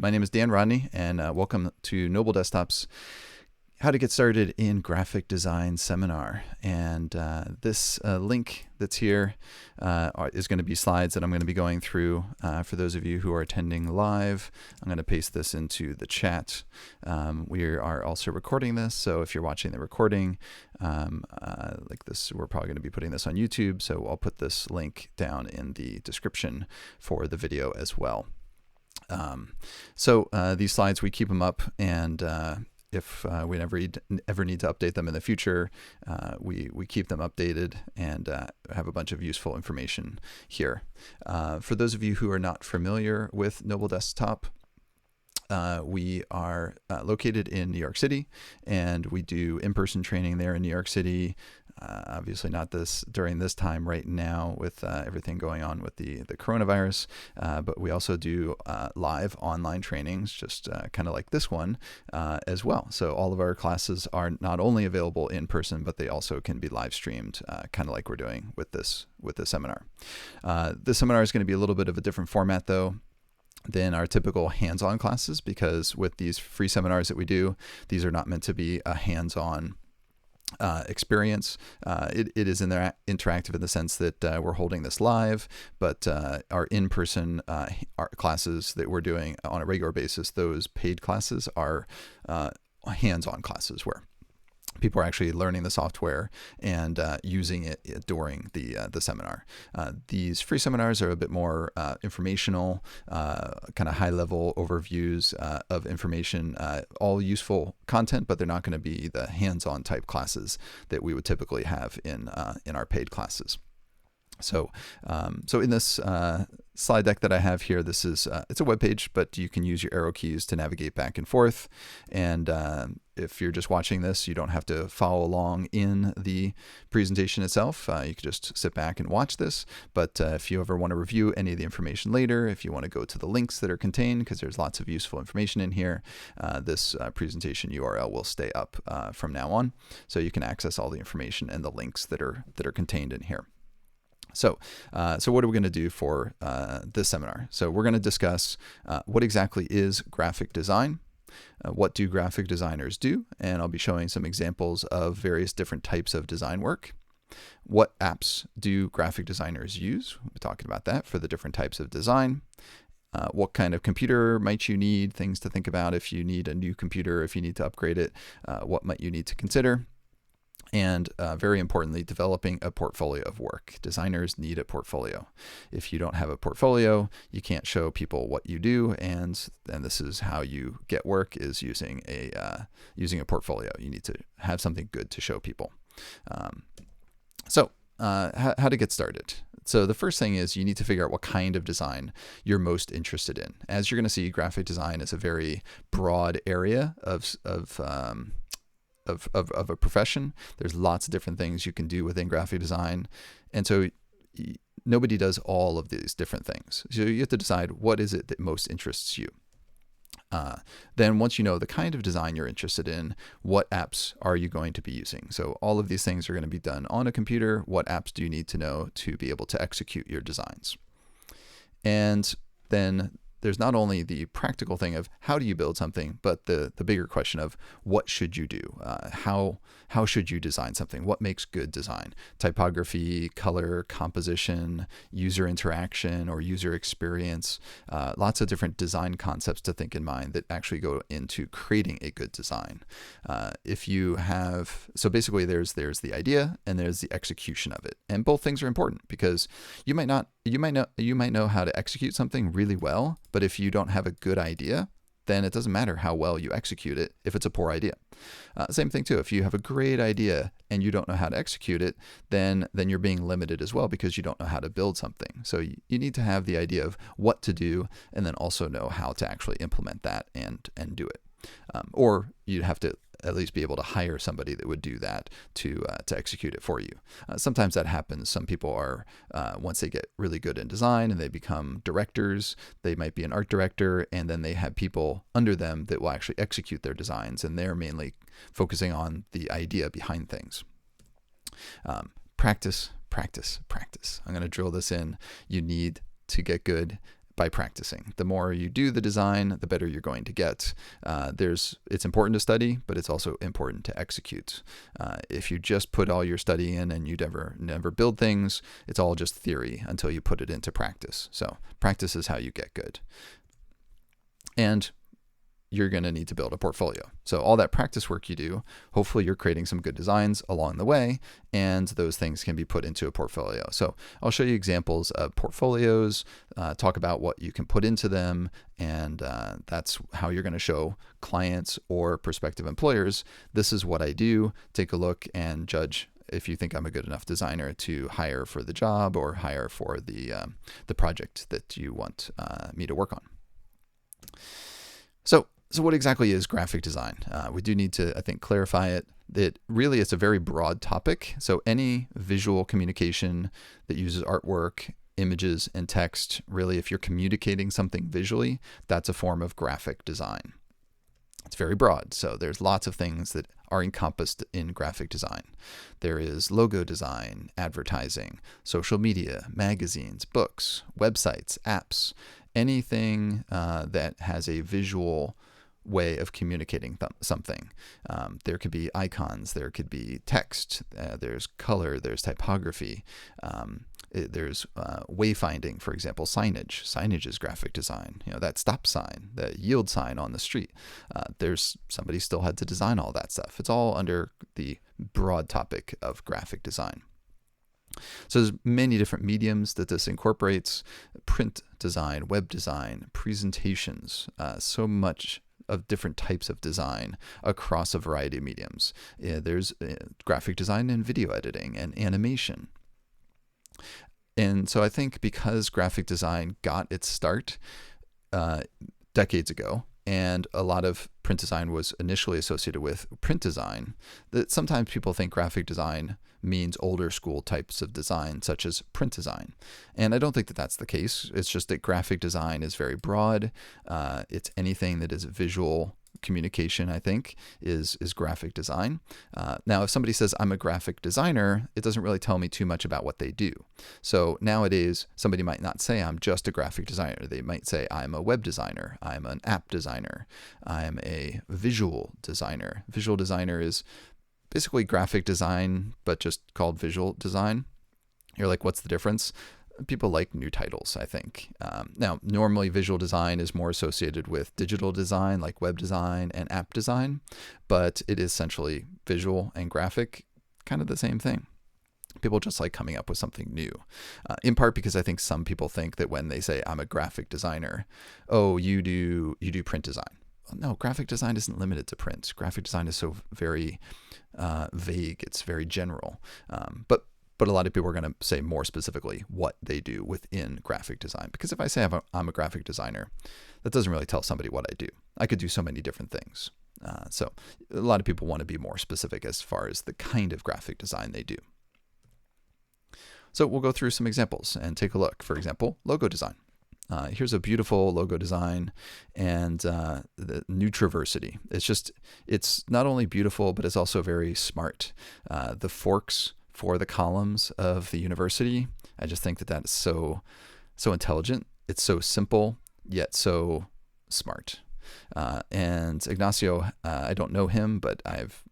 My name is Dan Rodney, and welcome to Noble Desktop's How to Get Started in Graphic Design seminar. And this link that's here is going to be slides that I'm going to be going through for those of you who are attending live. I'm going to paste this into the chat. We are also recording this, so if you're watching the recording like this, we're probably going to be putting this on YouTube, so I'll put this link down in the description for the video as well. These slides, we keep them up, and if we ever need to update them in the future, we keep them updated and have a bunch of useful information here. For those of you who are not familiar with Noble Desktop, we are located in New York City, and we do in-person training there in New York City. Obviously not during this time right now with everything going on with the coronavirus, but we also do live online trainings, just kind of like this one as well. So all of our classes are not only available in person, but they also can be live streamed, kind of like we're doing with this seminar. This seminar is going to be a little bit of a different format though than our typical hands-on classes, because with these free seminars that we do, these are not meant to be a hands-on experience. It is interactive in the sense that we're holding this live, but our in-person art classes that we're doing on a regular basis, those paid classes are hands-on classes where people are actually learning the software and using it during the seminar. These free seminars are a bit more informational, kind of high-level overviews of information, all useful content, but they're not going to be the hands-on type classes that we would typically have in our paid classes. So in this slide deck that I have here, this is it's a web page, but you can use your arrow keys to navigate back and forth. And if you're just watching this, you don't have to follow along in the presentation itself. You can just sit back and watch this. But if you ever want to review any of the information later, if you want to go to the links that are contained, because there's lots of useful information in here, this presentation URL will stay up from now on. So you can access all the information and the links that are contained in here. So what are we going to do for this seminar? So we're going to discuss what exactly is graphic design, what do graphic designers do, and I'll be showing some examples of various different types of design work. What apps do graphic designers use? We'll be talking about that for the different types of design. What kind of computer might you need? Things to think about if you need a new computer, if you need to upgrade it, what might you need to consider? And very importantly, developing a portfolio of work. Designers need a portfolio. If you don't have a portfolio, you can't show people what you do, and this is how you get work, is using a portfolio. You need to have something good to show people. How to get started. So the first thing is you need to figure out what kind of design you're most interested in. As you're going to see, graphic design is a very broad area of a profession. There's lots of different things you can do within graphic design, and so nobody does all of these different things. So you have to decide what is it that most interests you. Then once you know the kind of design you're interested in, what apps are you going to be using? So all of these things are going to be done on a computer. What apps do you need to know to be able to execute your designs? And then there's not only the practical thing of how do you build something, but the bigger question of what should you do? How should you design something? What makes good design? Typography, color, composition, user interaction or user experience, lots of different design concepts to think in mind that actually go into creating a good design. So basically there's the idea and there's the execution of it. And both things are important, because you might know how to execute something really well, but if you don't have a good idea, then it doesn't matter how well you execute it if it's a poor idea. Same thing too, if you have a great idea and you don't know how to execute it, then you're being limited as well, because you don't know how to build something. So you need to have the idea of what to do and then also know how to actually implement that and do it. Or you'd have to at least be able to hire somebody that would do that to execute it for you. Sometimes that happens. Some people are, once they get really good in design and they become directors, they might be an art director, and then they have people under them that will actually execute their designs, and they're mainly focusing on the idea behind things. Practice, practice, practice. I'm going to drill this in. You need to get good by practicing. The more you do the design, the better you're going to get. It's important to study, but it's also important to execute. If you just put all your study in and you never build things, it's all just theory until you put it into practice. So practice is how you get good. And you're going to need to build a portfolio. So all that practice work you do, hopefully you're creating some good designs along the way, and those things can be put into a portfolio. So I'll show you examples of portfolios, talk about what you can put into them, and that's how you're going to show clients or prospective employers, this is what I do. Take a look and judge if you think I'm a good enough designer to hire for the job or hire for the project that you want me to work on. So what exactly is graphic design? We do need to, I think, clarify it. That really it's a very broad topic. So any visual communication that uses artwork, images, and text, really if you're communicating something visually, that's a form of graphic design. It's very broad. So there's lots of things that are encompassed in graphic design. There is logo design, advertising, social media, magazines, books, websites, apps, anything that has a visual way of communicating something. There could be icons, there could be text, there's color, there's typography, there's wayfinding, for example, signage. Signage is graphic design. That stop sign, the yield sign on the street. There's somebody still had to design all that stuff. It's all under the broad topic of graphic design. So there's many different mediums that this incorporates: print design, web design, presentations, so much of different types of design across a variety of mediums. There's graphic design and video editing and animation. And so I think because graphic design got its start decades ago, and a lot of print design was initially associated with print design, that sometimes people think graphic design means older school types of design, such as print design. And I don't think that that's the case. It's just that graphic design is very broad. It's anything that is visual communication, I think, is graphic design. Now, if somebody says, I'm a graphic designer, it doesn't really tell me too much about what they do. So nowadays, somebody might not say, I'm just a graphic designer. They might say, I'm a web designer. I'm an app designer. I'm a visual designer. Visual designer is basically graphic design, but just called visual design. You're like, what's the difference? People like new titles, I think. Now, normally visual design is more associated with digital design, like web design and app design, but it is essentially visual and graphic, kind of the same thing. People just like coming up with something new, in part because I think some people think that when they say, I'm a graphic designer, oh, you do print design. No, graphic design isn't limited to print. Graphic design is so very vague. It's very general. But a lot of people are going to say more specifically what they do within graphic design. Because if I say I'm a graphic designer, that doesn't really tell somebody what I do. I could do so many different things. So a lot of people want to be more specific as far as the kind of graphic design they do. So we'll go through some examples and take a look. For example, logo design. Here's a beautiful logo design and the Nutriversity. It's not only beautiful, but it's also very smart. The forks for the columns of the university, I just think that that's so intelligent. It's so simple, yet so smart. And Ignacio, I don't know him, but I've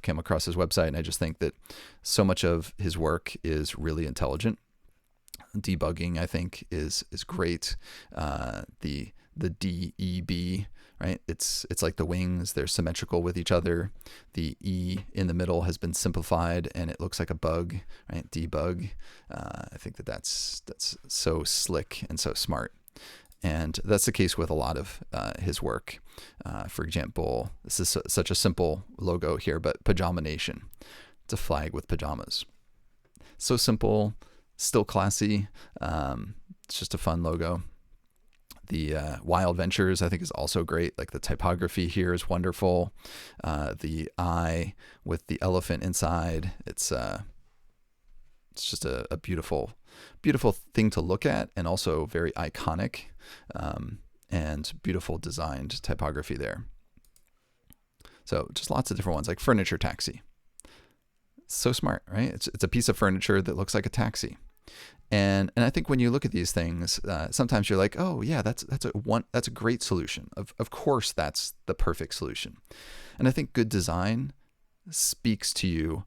come across his website, and I just think that so much of his work is really intelligent. Debugging, I think, is great. The DEB, right? It's like the wings; they're symmetrical with each other. The E in the middle has been simplified, and it looks like a bug, right? Debug. I think that's so slick and so smart. And that's the case with a lot of his work. For example, this is such a simple logo here, but Pajama Nation. It's a flag with pajamas. So simple, still classy. It's just a fun logo. The Wild Ventures, I think, is also great. Like the typography here is wonderful. The eye with the elephant inside. It's just a beautiful thing to look at, and also very iconic, and beautiful designed typography there. So just lots of different ones, like Furniture Taxi. So smart, right? It's a piece of furniture that looks like a taxi. And I think when you look at these things, sometimes you're like, oh yeah, that's a great solution. Of course, that's the perfect solution. And I think good design speaks to you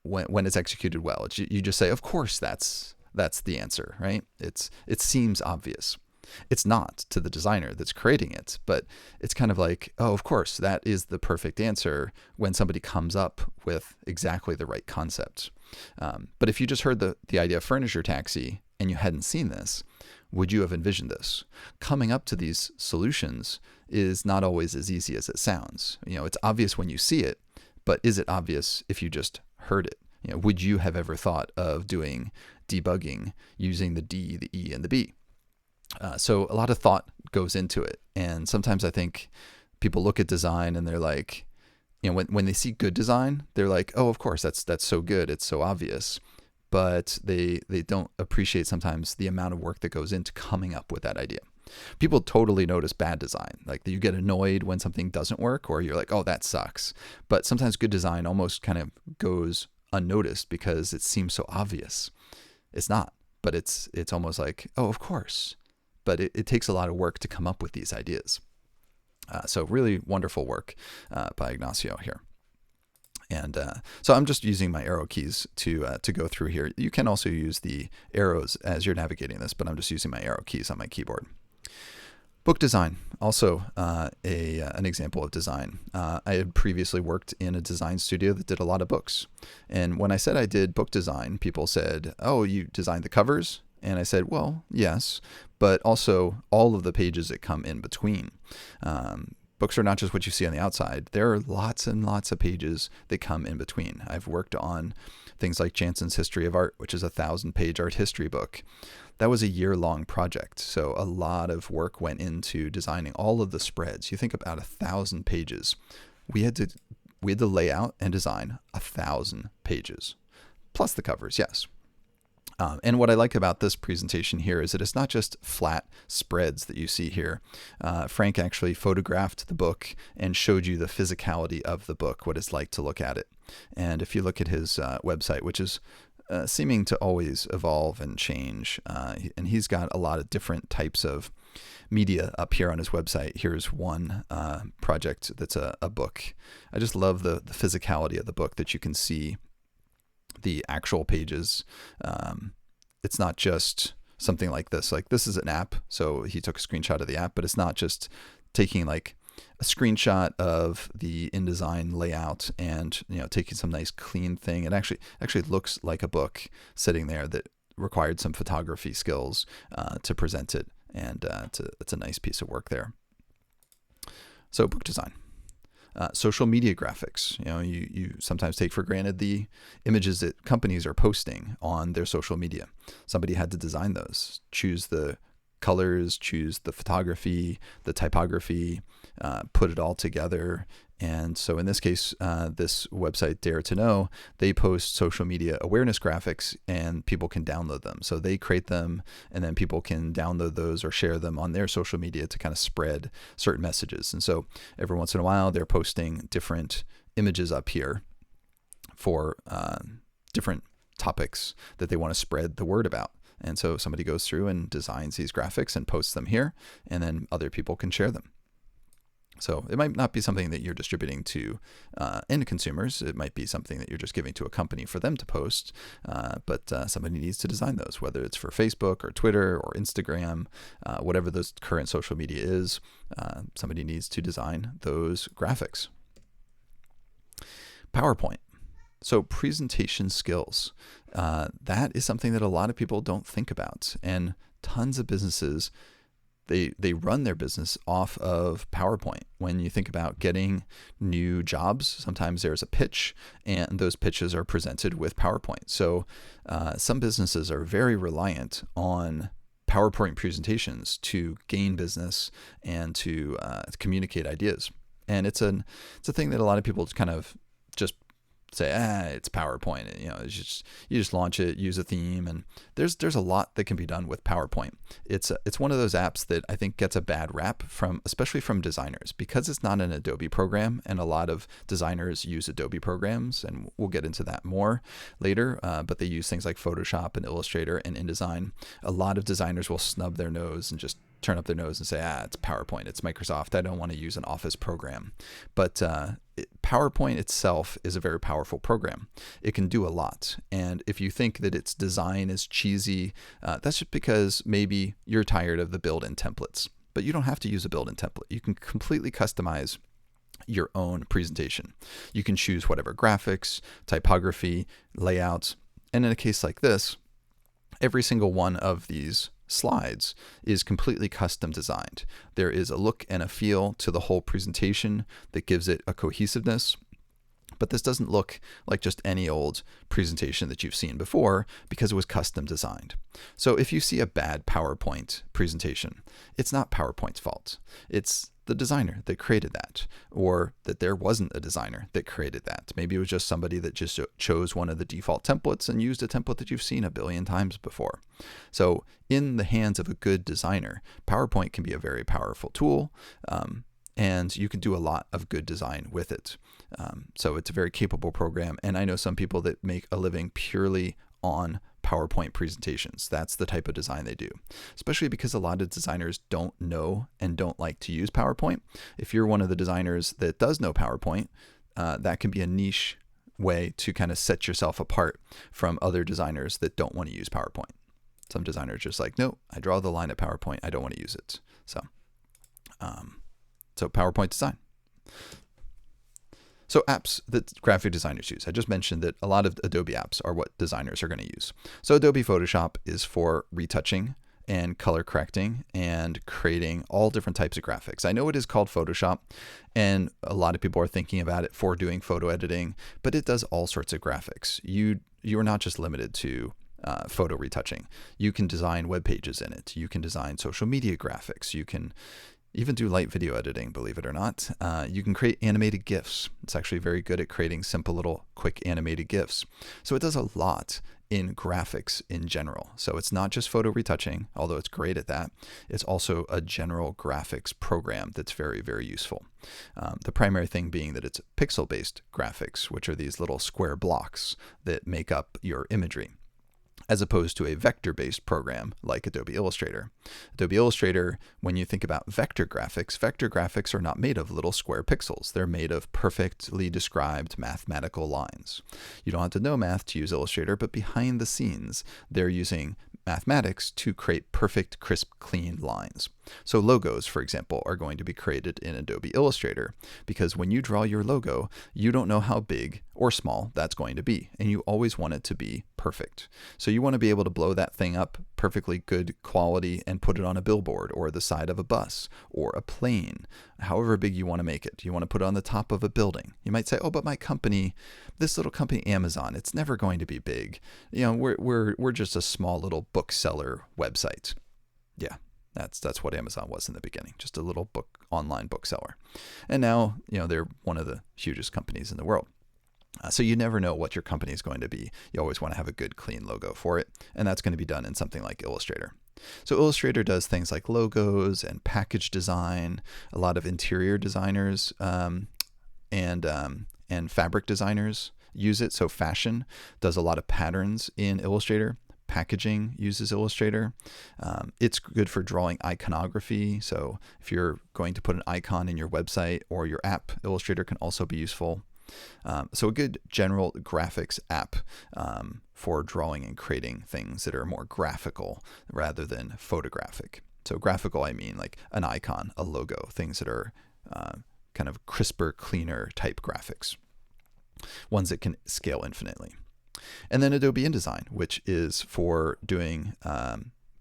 when it's executed well. You just say, of course, that's the answer, right? It seems obvious. It's not to the designer that's creating it, but it's kind of like, oh, of course, that is the perfect answer when somebody comes up with exactly the right concept. But if you just heard the idea of furniture taxi and you hadn't seen this, would you have envisioned this? Coming up to these solutions is not always as easy as it sounds. It's obvious when you see it, but is it obvious if you just heard it? Would you have ever thought of doing debugging using the D, the E, and the B? So a lot of thought goes into it. And sometimes I think people look at design and they're like, when they see good design, they're like, oh, of course, that's so good. It's so obvious. But they don't appreciate sometimes the amount of work that goes into coming up with that idea. People totally notice bad design. Like you get annoyed when something doesn't work, or you're like, oh, that sucks. But sometimes good design almost kind of goes unnoticed because it seems so obvious. It's not, but it's almost like, oh, of course. But it takes a lot of work to come up with these ideas. So really wonderful work by Ignacio here. And so I'm just using my arrow keys to go through here. You can also use the arrows as you're navigating this, but I'm just using my arrow keys on my keyboard. Book design, also an example of design. I had previously worked in a design studio that did a lot of books. And when I said I did book design, people said, oh, you designed the covers? And I said, well, yes, but also all of the pages that come in between. Books are not just what you see on the outside. There are lots and lots of pages that come in between. I've worked on things like Jansen's History of Art, which is a 1,000-page art history book. That was a year-long project, so a lot of work went into designing all of the spreads. You think about 1,000 pages. We had to lay out and design 1,000 pages, plus the covers, yes. And what I like about this presentation here is that it's not just flat spreads that you see here. Frank actually photographed the book and showed you the physicality of the book, what it's like to look at it. And if you look at his website, which is seeming to always evolve and change, and he's got a lot of different types of media up here on his website. Here's one project that's a book. I just love the physicality of the book, that you can see the actual pages. It's not just something like this. Like this is an app, so he took a screenshot of the app, but it's not just taking like a screenshot of the InDesign layout and taking some nice clean thing. It actually looks like a book sitting there that required some photography skills to present it, and it's a nice piece of work there. So book design. Social media graphics. You sometimes take for granted the images that companies are posting on their social media. Somebody had to design those, choose the colors, choose the photography, the typography, put it all together. And so in this case, this website, Dare to Know, they post social media awareness graphics and people can download them. So they create them and then people can download those or share them on their social media to kind of spread certain messages. And so every once in a while, they're posting different images up here for different topics that they want to spread the word about. And so somebody goes through and designs these graphics and posts them here, and then other people can share them. So it might not be something that you're distributing to end consumers. It might be something that you're just giving to a company for them to post. But somebody needs to design those, whether it's for Facebook or Twitter or Instagram, whatever those current social media is. Somebody needs to design those graphics. PowerPoint. So presentation skills. That is something that a lot of people don't think about. And tons of businesses, they run their business off of PowerPoint. When you think about getting new jobs, sometimes there's a pitch and those pitches are presented with PowerPoint. So some businesses are very reliant on PowerPoint presentations to gain business and to communicate ideas. And it's a thing that a lot of people kind of just say, it's PowerPoint. You just launch it, use a theme, and there's a lot that can be done with PowerPoint. It's one of those apps that I think gets a bad rap especially from designers, because it's not an Adobe program, and a lot of designers use Adobe programs, and we'll get into that more later. But they use things like Photoshop and Illustrator and InDesign. A lot of designers will snub their nose and just turn up their nose and say, it's PowerPoint, it's Microsoft, I don't want to use an Office program. But PowerPoint itself is a very powerful program. It can do a lot. And if you think that its design is cheesy, that's just because maybe you're tired of the built-in templates. But you don't have to use a built-in template. You can completely customize your own presentation. You can choose whatever graphics, typography, layouts. And in a case like this, every single one of these slides is completely custom designed. There is a look and a feel to the whole presentation that gives it a cohesiveness. But this doesn't look like just any old presentation that you've seen before, because it was custom designed. So if you see a bad PowerPoint presentation, it's not PowerPoint's fault. It's the designer that created that, or that there wasn't a designer that created that. Maybe it was just somebody that just chose one of the default templates and used a template that you've seen a billion times before. So in the hands of a good designer, PowerPoint can be a very powerful tool, and you can do a lot of good design with it. So it's a very capable program, and I know some people that make a living purely on PowerPoint presentations. That's the type of design they do, especially because a lot of designers don't know and don't like to use PowerPoint. If you're one of the designers that does know PowerPoint, that can be a niche way to kind of set yourself apart from other designers that don't want to use PowerPoint. Some designers are just like, no, I draw the line at PowerPoint, I don't want to use it. So PowerPoint design. So apps that graphic designers use. I just mentioned that a lot of Adobe apps are what designers are going to use. So Adobe Photoshop is for retouching and color correcting and creating all different types of graphics. I know it is called Photoshop, and a lot of people are thinking about it for doing photo editing, but it does all sorts of graphics. You are not just limited to photo retouching. You can design web pages in it. You can design social media graphics. You can even do light video editing, believe it or not. You can create animated GIFs. It's actually very good at creating simple little quick animated GIFs. So it does a lot in graphics in general. So it's not just photo retouching, although it's great at that. It's also a general graphics program that's very, very useful. The primary thing being that it's pixel-based graphics, which are these little square blocks that make up your imagery, as opposed to a vector-based program like Adobe Illustrator. Adobe Illustrator, when you think about vector graphics are not made of little square pixels. They're made of perfectly described mathematical lines. You don't have to know math to use Illustrator, but behind the scenes, they're using mathematics to create perfect, crisp, clean lines. So logos, for example, are going to be created in Adobe Illustrator, because when you draw your logo, you don't know how big or small that's going to be, and you always want it to be perfect. So you want to be able to blow that thing up perfectly good quality and put it on a billboard or the side of a bus or a plane, however big you want to make it. You want to put it on the top of a building. You might say, oh, but my company, this little company, Amazon, it's never going to be big. We're just a small little bookseller website. Yeah. That's what Amazon was in the beginning, just a little online bookseller. And now, they're one of the hugest companies in the world. So you never know what your company is going to be. You always want to have a good, clean logo for it. And that's going to be done in something like Illustrator. So Illustrator does things like logos and package design. A lot of interior designers and fabric designers use it. So fashion does a lot of patterns in Illustrator. Packaging uses Illustrator. It's good for drawing iconography. So if you're going to put an icon in your website or your app, Illustrator can also be useful. So a good general graphics app for drawing and creating things that are more graphical rather than photographic. So graphical, I mean like an icon, a logo, things that are kind of crisper, cleaner type graphics, ones that can scale infinitely. And then Adobe InDesign, which is for doing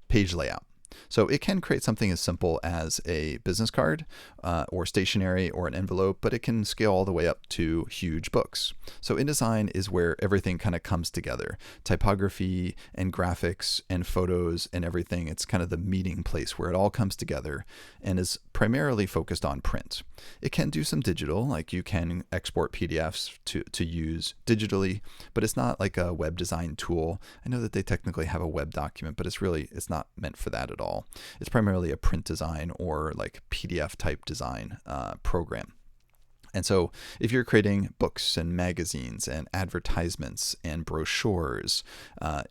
page layout. So it can create something as simple as a business card or stationery or an envelope, but it can scale all the way up to huge books. So InDesign is where everything kind of comes together. Typography and graphics and photos and everything. It's kind of the meeting place where it all comes together and is primarily focused on print. It can do some digital, like you can export PDFs to use digitally, but it's not like a web design tool. I know that they technically have a web document, but it's not meant for that at all. It's primarily a print design or like PDF type design program. And so if you're creating books and magazines and advertisements and brochures,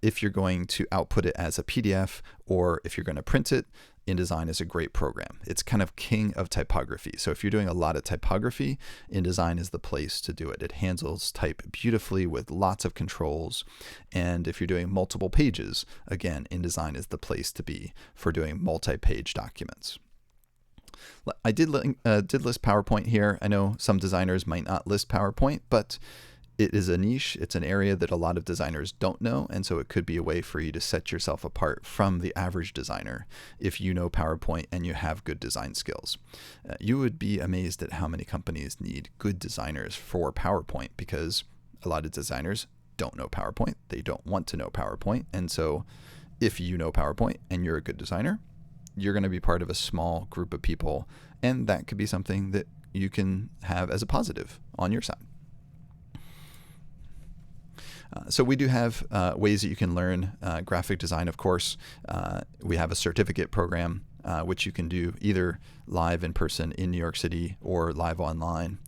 if you're going to output it as a PDF or if you're going to print it, InDesign is a great program. It's kind of king of typography. So if you're doing a lot of typography, InDesign is the place to do it. It handles type beautifully with lots of controls. And if you're doing multiple pages, again, InDesign is the place to be for doing multi-page documents. I did list PowerPoint here. I know some designers might not list PowerPoint, but it is a niche. It's an area that a lot of designers don't know, and so it could be a way for you to set yourself apart from the average designer if you know PowerPoint and you have good design skills. You would be amazed at how many companies need good designers for PowerPoint because a lot of designers don't know PowerPoint. They don't want to know PowerPoint, and so if you know PowerPoint and you're a good designer, you're going to be part of a small group of people, and that could be something that you can have as a positive on your side. So we do have ways that you can learn graphic design, of course. We have a certificate program, which you can do either live in person in New York City or live online.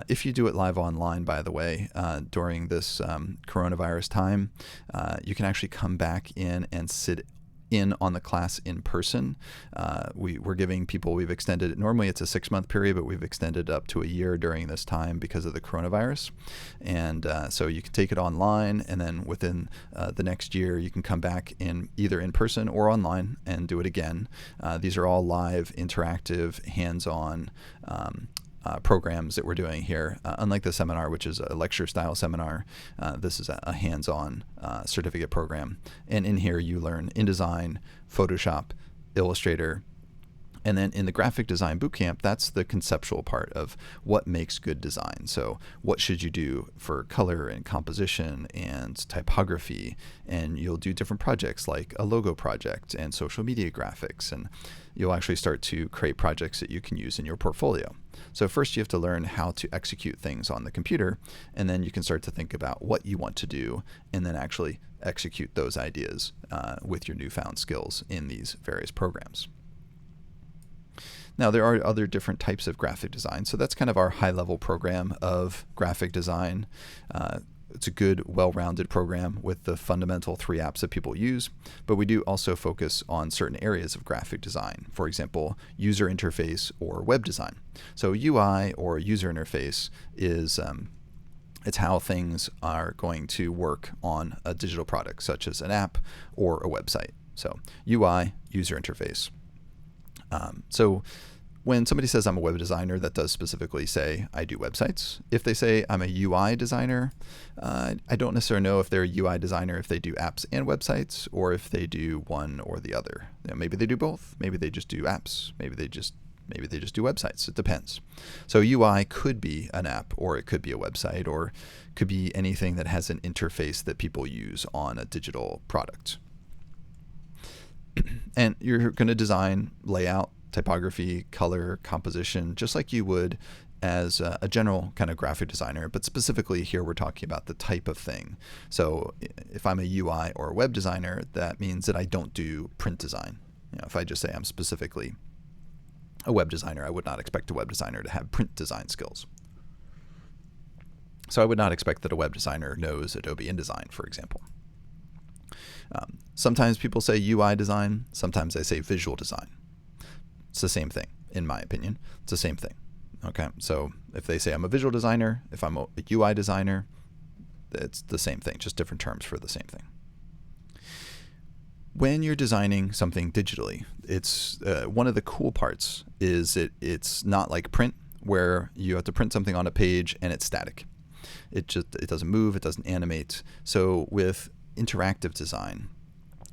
If you do it live online, by the way, during this coronavirus time, you can actually come back in and sit in on the class in person. We're giving people, we've extended it. Normally it's a 6-month period, but we've extended it up to a year during this time because of the coronavirus. And so you can take it online, and then within the next year, you can come back in either in person or online and do it again. These are all live, interactive, hands-on programs that we're doing here. Unlike the seminar, which is a lecture style seminar, this is a hands-on certificate program. And in here you learn InDesign, Photoshop, Illustrator, and then in the graphic design bootcamp, that's the conceptual part of what makes good design. So what should you do for color and composition and typography? And you'll do different projects like a logo project and social media graphics, and you'll actually start to create projects that you can use in your portfolio. So first you have to learn how to execute things on the computer, and then you can start to think about what you want to do and then actually execute those ideas with your newfound skills in these various programs. Now, there are other different types of graphic design, so that's kind of our high-level program of graphic design. It's a good, well-rounded program with the fundamental 3 apps that people use, but we do also focus on certain areas of graphic design. For example, user interface or web design. So UI or user interface is it's how things are going to work on a digital product, such as an app or a website. So UI, user interface. So when somebody says I'm a web designer, that does specifically say I do websites. If they say I'm a UI designer, I don't necessarily know if they're a UI designer if they do apps and websites, or if they do one or the other. You know, maybe they do both. Maybe they just do apps. Maybe they just do websites. It depends. So UI could be an app, or it could be a website, or could be anything that has an interface that people use on a digital product. And you're going to design layout, typography, color, composition, just like you would as a general kind of graphic designer, but specifically here we're talking about the type of thing. So if I'm a UI or a web designer, that means that I don't do print design. You know, if I just say I'm specifically a web designer, I would not expect a web designer to have print design skills. So I would not expect that a web designer knows Adobe InDesign, for example. Sometimes people say UI design, sometimes they say visual design. It's the same thing, in my opinion. It's the same thing. Okay, so if they say I'm a visual designer, if I'm a UI designer, it's the same thing, just different terms for the same thing. When you're designing something digitally, it's one of the cool parts is it's not like print, where you have to print something on a page and it's static. It doesn't move, it doesn't animate. So with interactive design,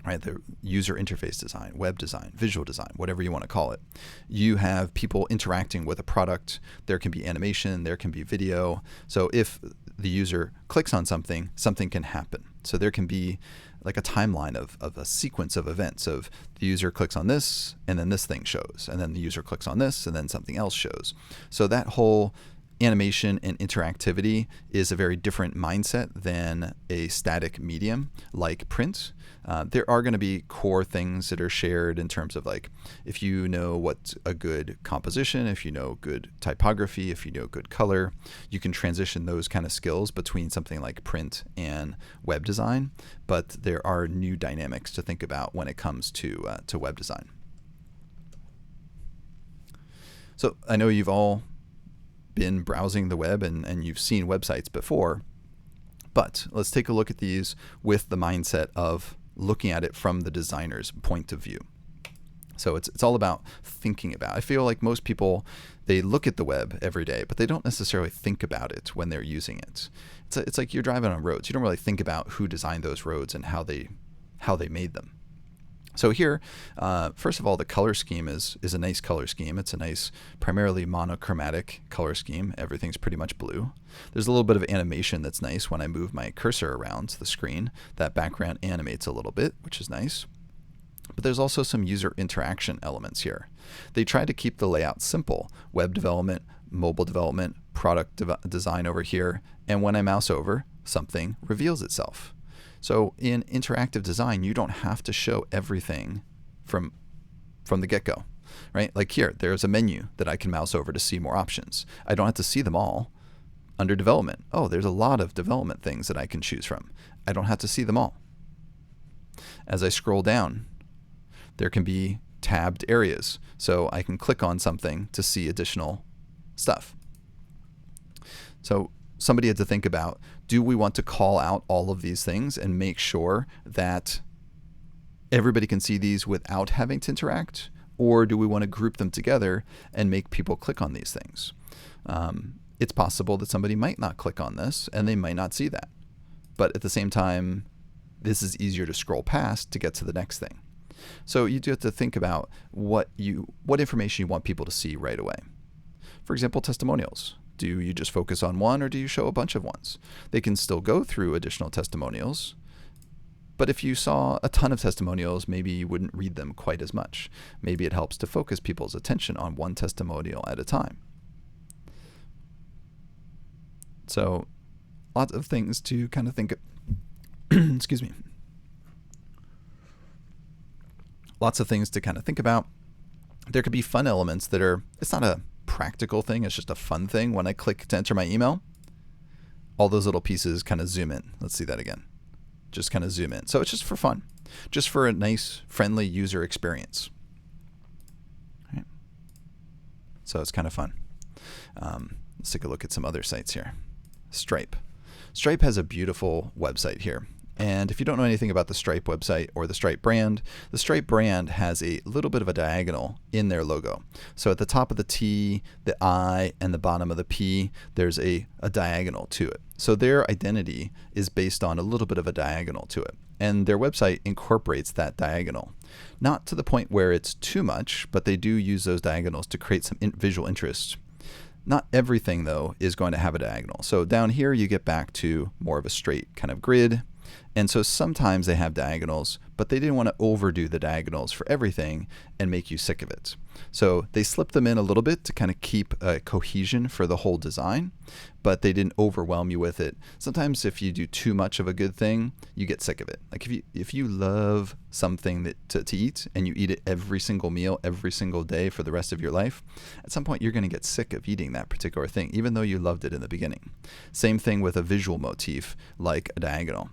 right, the user interface design, web design, visual design, whatever you want to call it, you have people interacting with a product. There can be animation, there can be video. So if the user clicks on something, something can happen. So there can be like a timeline of a sequence of events of the user clicks on this and then this thing shows, and then the user clicks on this and then something else shows. So that whole animation and interactivity is a very different mindset than a static medium like print. There are going to be core things that are shared in terms of like, if you know what's a good composition, if you know good typography, if you know good color, you can transition those kind of skills between something like print and web design. But there are new dynamics to think about when it comes to web design. So I know you've all been browsing the web and you've seen websites before, but let's take a look at these with the mindset of looking at it from the designer's point of view. So it's all about thinking about. I feel like most people, they look at the web every day, but they don't necessarily think about it when they're using it. It's like you're driving on roads. You don't really think about who designed those roads and how they made them. So here, first of all, the color scheme is a nice color scheme. It's a nice, primarily monochromatic color scheme. Everything's pretty much blue. There's a little bit of animation that's nice when I move my cursor around the screen. That background animates a little bit, which is nice. But there's also some user interaction elements here. They try to keep the layout simple. Web development, mobile development, product design over here. And when I mouse over, something reveals itself. So in interactive design, you don't have to show everything from the get-go, right? Like here, there's a menu that I can mouse over to see more options. I don't have to see them all. Under development, oh, there's a lot of development things that I can choose from. I don't have to see them all. As I scroll down, there can be tabbed areas. So I can click on something to see additional stuff. So somebody had to think about, do we want to call out all of these things and make sure that everybody can see these without having to interact? Or do we want to group them together and make people click on these things? It's possible that somebody might not click on this and they might not see that. But at the same time, this is easier to scroll past to get to the next thing. So you do have to think about what information you want people to see right away. For example, testimonials. Do you just focus on one or do you show a bunch of ones? They can still go through additional testimonials, but if you saw a ton of testimonials, maybe you wouldn't read them quite as much. Maybe it helps to focus people's attention on one testimonial at a time. So lots of things to kind of think of. Excuse me. Lots of things to kind of think about. There could be fun elements that are, it's not a practical thing, it's just a fun thing. When I click to enter my email, all those little pieces kind of zoom in. Let's see that again. Just kind of zoom in. So it's just for fun, just for a nice, friendly user experience. Right. So it's kind of fun. Let's take a look at some other sites here. Stripe. Stripe has a beautiful website here. And if you don't know anything about the Stripe website or the Stripe brand has a little bit of a diagonal in their logo. So at the top of the T, the I, and the bottom of the P, there's a diagonal to it. So their identity is based on a little bit of a diagonal to it. And their website incorporates that diagonal. Not to the point where it's too much, but they do use those diagonals to create some visual interest. Not everything, though, is going to have a diagonal. So down here, you get back to more of a straight kind of grid. And so sometimes they have diagonals, but they didn't want to overdo the diagonals for everything and make you sick of it. So they slipped them in a little bit to kind of keep a cohesion for the whole design, but they didn't overwhelm you with it. Sometimes if you do too much of a good thing, you get sick of it. Like if you love something to eat and you eat it every single meal, every single day for the rest of your life, at some point you're going to get sick of eating that particular thing, even though you loved it in the beginning. Same thing with a visual motif like a diagonal.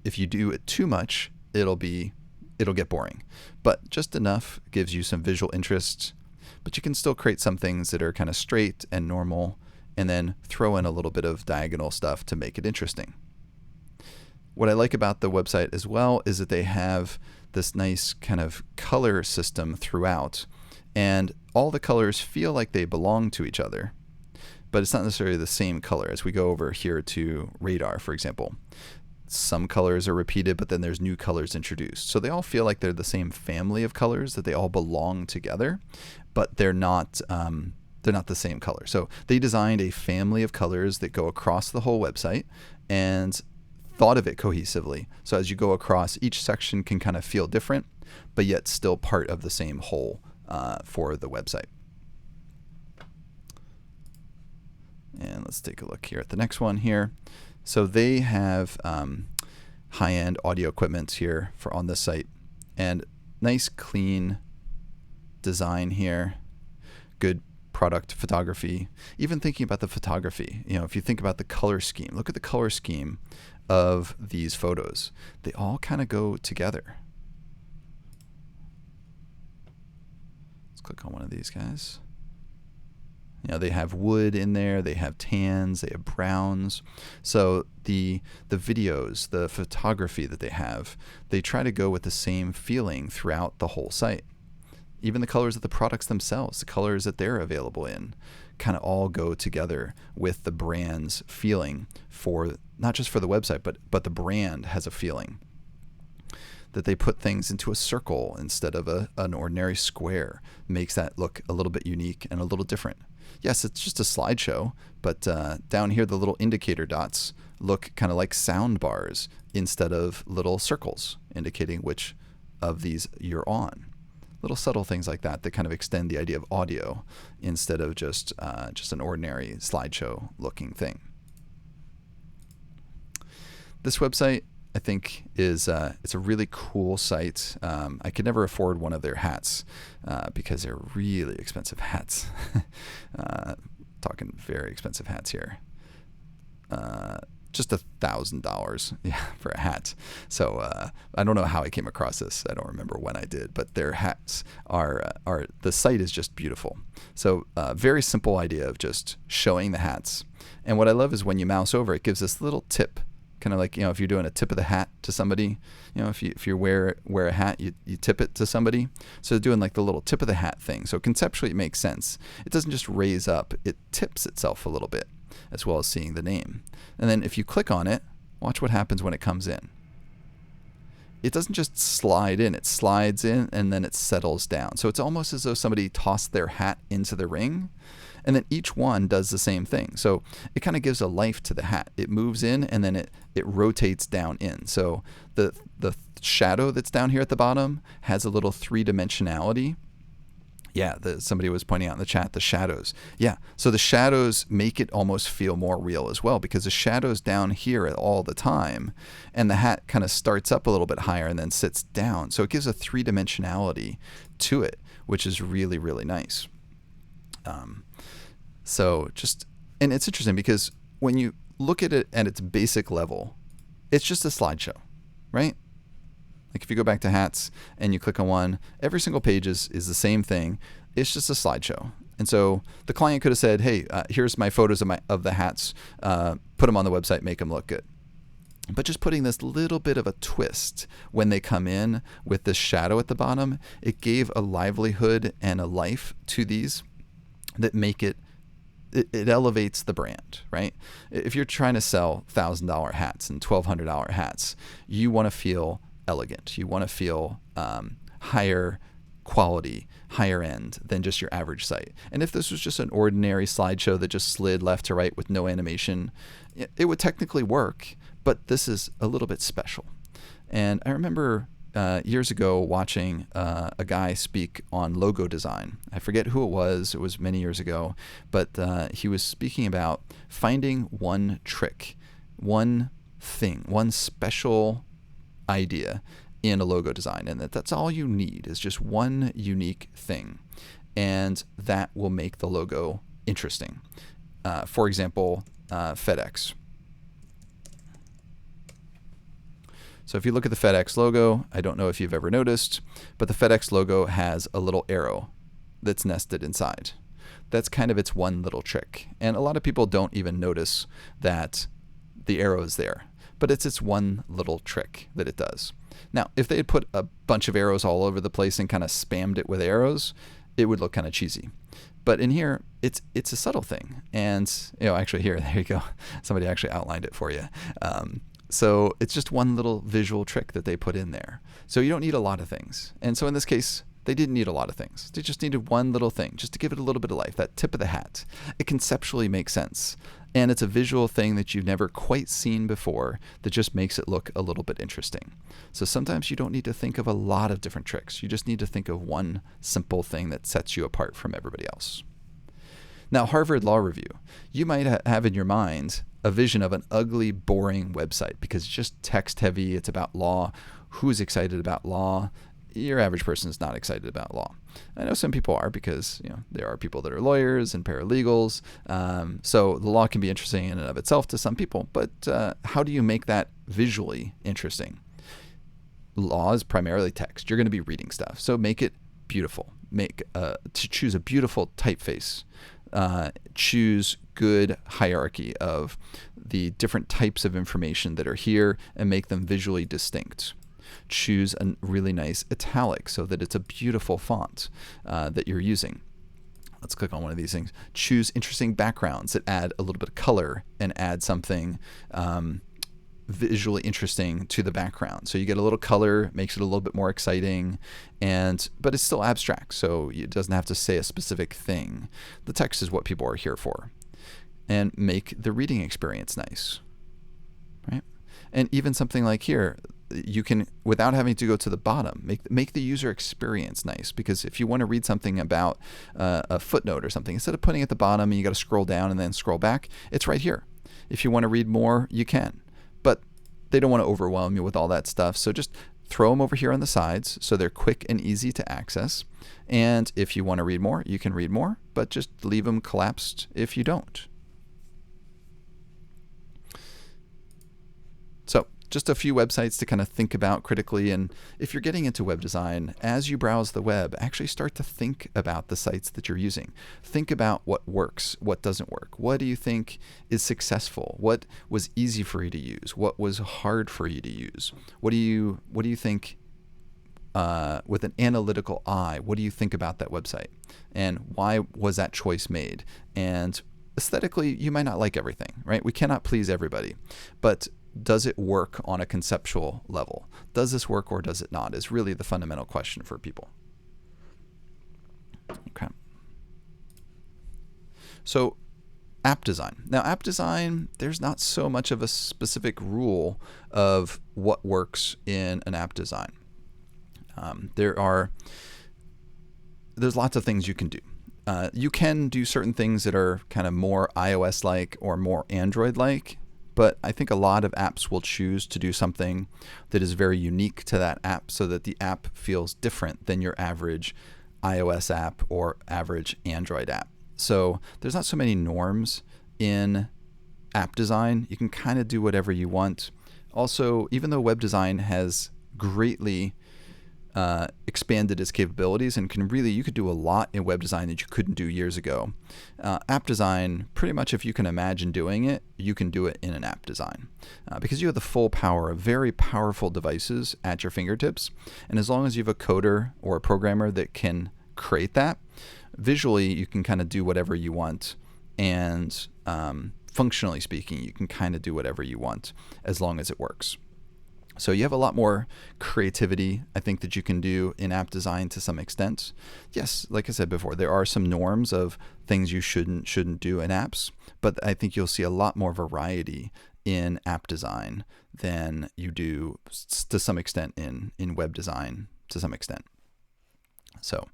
If you do it too much, it'll get boring. But just enough gives you some visual interest. But you can still create some things that are kind of straight and normal, and then throw in a little bit of diagonal stuff to make it interesting. What I like about the website as well is that they have this nice kind of color system throughout, and all the colors feel like they belong to each other. But it's not necessarily the same color. As we go over here to Radar, for example, some colors are repeated, but then there's new colors introduced. So they all feel like they're the same family of colors, that they all belong together, but they're not the same color. So they designed a family of colors that go across the whole website, and thought of it cohesively. So as you go across, each section can kind of feel different, but yet still part of the same whole for the website. And let's take a look here at the next one here. So they have high-end audio equipment here for on this site, and nice clean design here, good product photography. Even thinking about the photography, if you think about the color scheme, look at the color scheme of these photos. They all kind of go together. Let's click on one of these guys. They have wood in there, they have tans, they have browns. So the videos, the photography that they try to go with the same feeling throughout the whole site. Even the colors of the products themselves, the colors that they're available in, kind of all go together with the brand's feeling for, not just for the website, but the brand has a feeling. That they put things into a circle instead of an ordinary square makes that look a little bit unique and a little different. Yes, it's just a slideshow, but down here the little indicator dots look kind of like sound bars instead of little circles indicating which of these you're on. Little subtle things like that that kind of extend the idea of audio instead of just an ordinary slideshow looking thing. This website, I think, is it's a really cool site. I could never afford one of their hats because they're really expensive hats. Talking very expensive hats here. Just $1,000, for a hat. So I don't know how I came across this. I don't remember when I did, but their hats are the site is just beautiful. So very simple idea of just showing the hats. And what I love is when you mouse over, it gives this little tip. Kind of like, if you're doing a tip of the hat to somebody, if you wear a hat, you tip it to somebody. So doing like the little tip of the hat thing. So conceptually it makes sense. It doesn't just raise up, it tips itself a little bit, as well as seeing the name. And then if you click on it, watch what happens when it comes in. It doesn't just slide in, it slides in and then it settles down. So it's almost as though somebody tossed their hat into the ring. And then each one does the same thing. So it kind of gives a life to the hat. It moves in and then it rotates down in. So the shadow that's down here at the bottom has a little three-dimensionality. Yeah, somebody was pointing out in the chat, the shadows. Yeah, so the shadows make it almost feel more real as well because the shadow's down here all the time and the hat kind of starts up a little bit higher and then sits down. So it gives a three-dimensionality to it, which is really, really nice. And it's interesting because when you look at it at its basic level, it's just a slideshow, right? Like if you go back to hats and you click on one, every single page is the same thing. It's just a slideshow. And so the client could have said, hey, here's my photos of the hats, put them on the website, make them look good. But just putting this little bit of a twist when they come in with this shadow at the bottom, it gave a livelihood and a life to these that make it elevates the brand, right? If you're trying to sell $1,000 hats and $1,200 hats, you want to feel elegant. You want to feel higher quality, higher end than just your average site. And if this was just an ordinary slideshow that just slid left to right with no animation, it would technically work, but this is a little bit special. And I remember years ago watching a guy speak on logo design. I forget who it was many years ago, but he was speaking about finding one trick, one thing, one special idea in a logo design, and that's all you need is just one unique thing, and that will make the logo interesting. For example, FedEx. So if you look at the FedEx logo, I don't know if you've ever noticed, but the FedEx logo has a little arrow that's nested inside. That's kind of its one little trick. And a lot of people don't even notice that the arrow is there, but it's its one little trick that it does. Now, if they had put a bunch of arrows all over the place and kind of spammed it with arrows, it would look kind of cheesy. But in here, it's a subtle thing. And, actually here, there you go. Somebody actually outlined it for you. So it's just one little visual trick that they put in there. So you don't need a lot of things. And so in this case, They didn't need a lot of things. They just needed one little thing, just to give it a little bit of life, that tip of the hat. It conceptually makes sense. And it's a visual thing that you've never quite seen before that just makes it look a little bit interesting. So sometimes you don't need to think of a lot of different tricks. You just need to think of one simple thing that sets you apart from everybody else. Now, Harvard Law Review. You might have in your mind a vision of an ugly, boring website because it's just text heavy. It's about law. Who's excited about law? Your average person is not excited about law. I know some people are because there are people that are lawyers and paralegals. So the law can be interesting in and of itself to some people. But how do you make that visually interesting? Law is primarily text. You're going to be reading stuff. So make it beautiful. Choose a beautiful typeface. Choose good hierarchy of the different types of information that are here and make them visually distinct. Choose a really nice italic so that it's a beautiful font that you're using. Let's click on one of these things. Choose interesting backgrounds that add a little bit of color and add something visually interesting to the background. So you get a little color, makes it a little bit more exciting, but it's still abstract, so it doesn't have to say a specific thing. The text is what people are here for. And make the reading experience nice, right? And even something like here, you can, without having to go to the bottom, make the user experience nice. Because if you want to read something about a footnote or something, instead of putting it at the bottom and you got to scroll down and then scroll back, it's right here. If you want to read more, you can. But they don't want to overwhelm you with all that stuff. So just throw them over here on the sides so they're quick and easy to access. And if you want to read more, you can read more, but just leave them collapsed if you don't. So just a few websites to kind of think about critically. And if you're getting into web design, as you browse the web, actually start to think about the sites that you're using. Think about what works, what doesn't work. What do you think is successful? What was easy for you to use? What was hard for you to use? What do you think with an analytical eye, what do you think about that website? And why was that choice made? And aesthetically, you might not like everything, right? We cannot please everybody. But does it work on a conceptual level? Does this work or does it not? Is really the fundamental question for people. Okay. So app design. Now app design, there's not so much of a specific rule of what works in an app design. There's lots of things you can do. You can do certain things that are kind of more iOS-like or more Android-like. But I think a lot of apps will choose to do something that is very unique to that app so that the app feels different than your average iOS app or average Android app. So there's not so many norms in app design. You can kind of do whatever you want. Also, even though web design has greatly expanded its capabilities and you could do a lot in web design that you couldn't do years ago. App design, pretty much if you can imagine doing it, you can do it in an app design because you have the full power of very powerful devices at your fingertips. And as long as you have a coder or a programmer that can create that, visually you can kind of do whatever you want. And functionally speaking, you can kind of do whatever you want as long as it works. So you have a lot more creativity, I think, that you can do in app design to some extent. Yes, like I said before, there are some norms of things you shouldn't do in apps, but I think you'll see a lot more variety in app design than you do to some extent in web design to some extent. So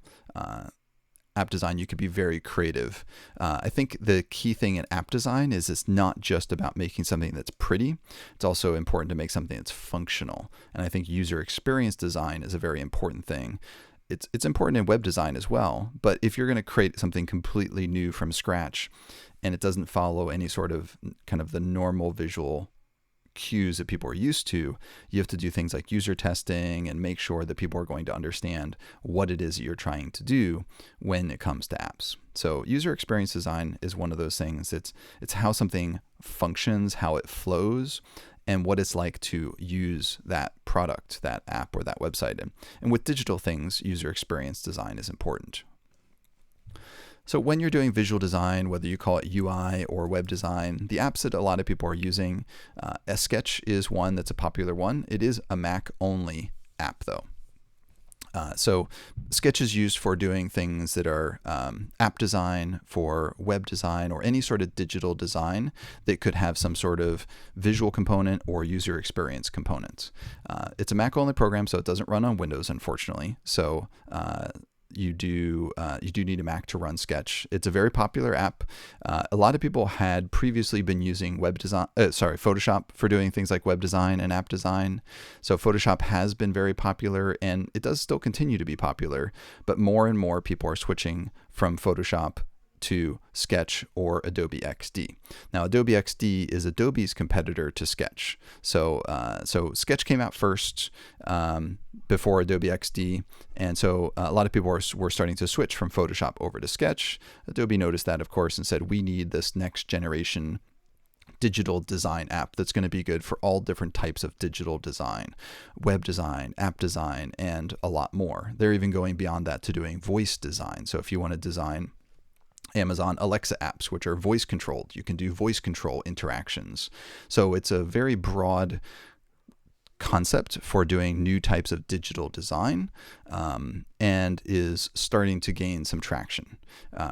app design, you could be very creative. I think the key thing in app design is it's not just about making something that's pretty. It's also important to make something that's functional. And I think user experience design is a very important thing. It's important in web design as well. But if you're going to create something completely new from scratch and it doesn't follow any sort of kind of the normal visual cues that people are used to, you have to do things like user testing and make sure that people are going to understand what it is that you're trying to do when it comes to apps. So user experience design is one of those things. It's how something functions, how it flows, and what it's like to use that product, that app, or that website. And with digital things, user experience design is important. So when you're doing visual design, whether you call it UI or web design, the apps that a lot of people are using, Sketch is one that's a popular one. It is a Mac-only app, though. So Sketch is used for doing things that are app design, for web design, or any sort of digital design that could have some sort of visual component or user experience component. It's a Mac-only program, so it doesn't run on Windows, unfortunately. So you do need a Mac to run Sketch. It's a very popular app. A lot of people had previously been using Photoshop for doing things like web design and app design. So Photoshop has been very popular, and it does still continue to be popular, but more and more people are switching from Photoshop to Sketch or Adobe XD. Now, Adobe XD is Adobe's competitor to Sketch. So Sketch came out first before Adobe XD, and so a lot of people were starting to switch from Photoshop over to Sketch. Adobe noticed that, of course, and said, we need this next generation digital design app that's going to be good for all different types of digital design, web design, app design, and a lot more. They're even going beyond that to doing voice design. So if you want to design Amazon Alexa apps, which are voice controlled, you can do voice control interactions. So it's a very broad concept for doing new types of digital design, and is starting to gain some traction.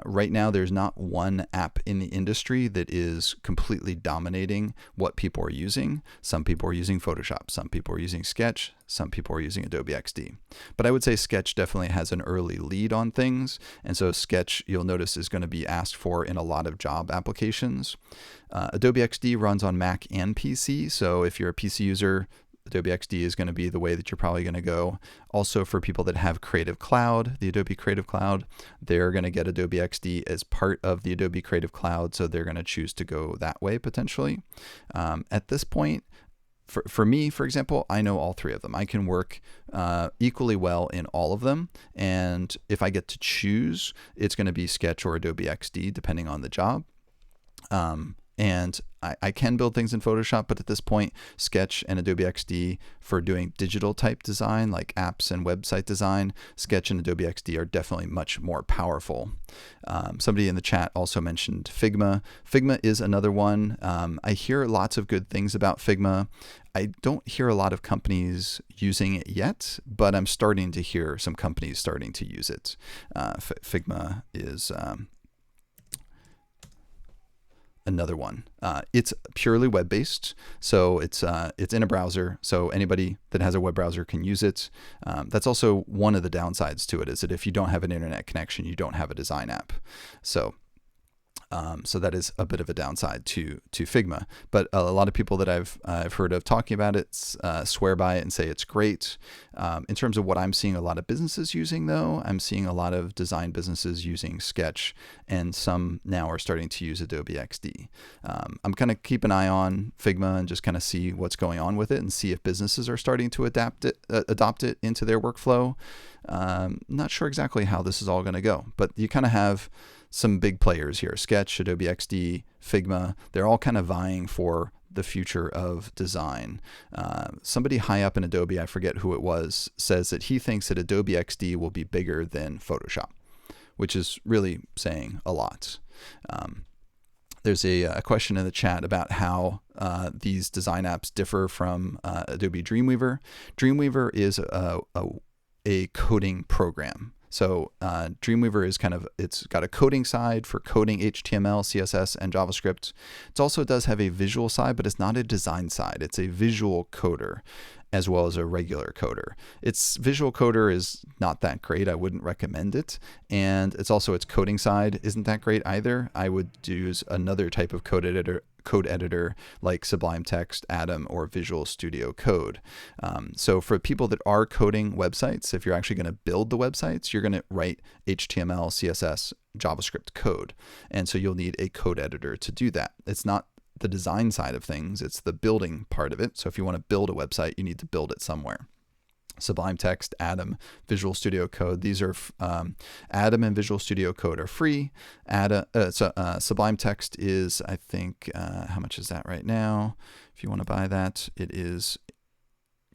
Right now, there's not one app in the industry that is completely dominating what people are using. Some people are using Photoshop, some people are using Sketch, some people are using Adobe XD. But I would say Sketch definitely has an early lead on things, and so Sketch, you'll notice, is going to be asked for in a lot of job applications. Adobe XD runs on Mac and PC, so if you're a PC user, Adobe XD is going to be the way that you're probably going to go. Also, for people that have Creative Cloud, the Adobe Creative Cloud, they're going to get Adobe XD as part of the Adobe Creative Cloud, so they're going to choose to go that way potentially. At this point, for me, for example, I know all three of them. I can work equally well in all of them, and if I get to choose, it's going to be Sketch or Adobe XD, depending on the job. And I can build things in Photoshop, but at this point, Sketch and Adobe XD for doing digital type design like apps and website design, Sketch and Adobe XD are definitely much more powerful. Somebody in the chat also mentioned Figma. Figma is another one. I hear lots of good things about Figma. I don't hear a lot of companies using it yet, but I'm starting to hear some companies starting to use it. Figma is another one. It's purely web-based, so it's in a browser, so anybody that has a web browser can use it. That's also one of the downsides to it, is that if you don't have an internet connection, you don't have a design app. So that is a bit of a downside to Figma. But a lot of people that I've heard of talking about it swear by it and say it's great. In terms of what I'm seeing a lot of businesses using, though, I'm seeing a lot of design businesses using Sketch, and some now are starting to use Adobe XD. I'm going to keep an eye on Figma and just kind of see what's going on with it and see if businesses are starting to adopt it into their workflow. Not sure exactly how this is all going to go, but you kind of have some big players here: Sketch, Adobe XD, Figma. They're all kind of vying for the future of design. Somebody high up in Adobe, I forget who it was, says that he thinks that Adobe XD will be bigger than Photoshop, which is really saying a lot. There's a question in the chat about how these design apps differ from Adobe Dreamweaver. Dreamweaver is a coding program. So Dreamweaver is it's got a coding side for coding HTML, CSS, and JavaScript. It also does have a visual side, but it's not a design side. It's a visual coder as well as a regular coder. Its visual coder is not that great. I wouldn't recommend it. And it's also its coding side isn't that great either. I would use another type of code editor like Sublime Text, Atom, or Visual Studio Code. So for people that are coding websites, if you're actually going to build the websites, you're going to write HTML, CSS, JavaScript code. And so you'll need a code editor to do that. It's not the design side of things, it's the building part of it. So if you want to build a website, you need to build it somewhere. Sublime Text, Atom, Visual Studio Code. These are Atom and Visual Studio Code are free. Sublime Text is, I think, how much is that right now? If you want to buy that, it is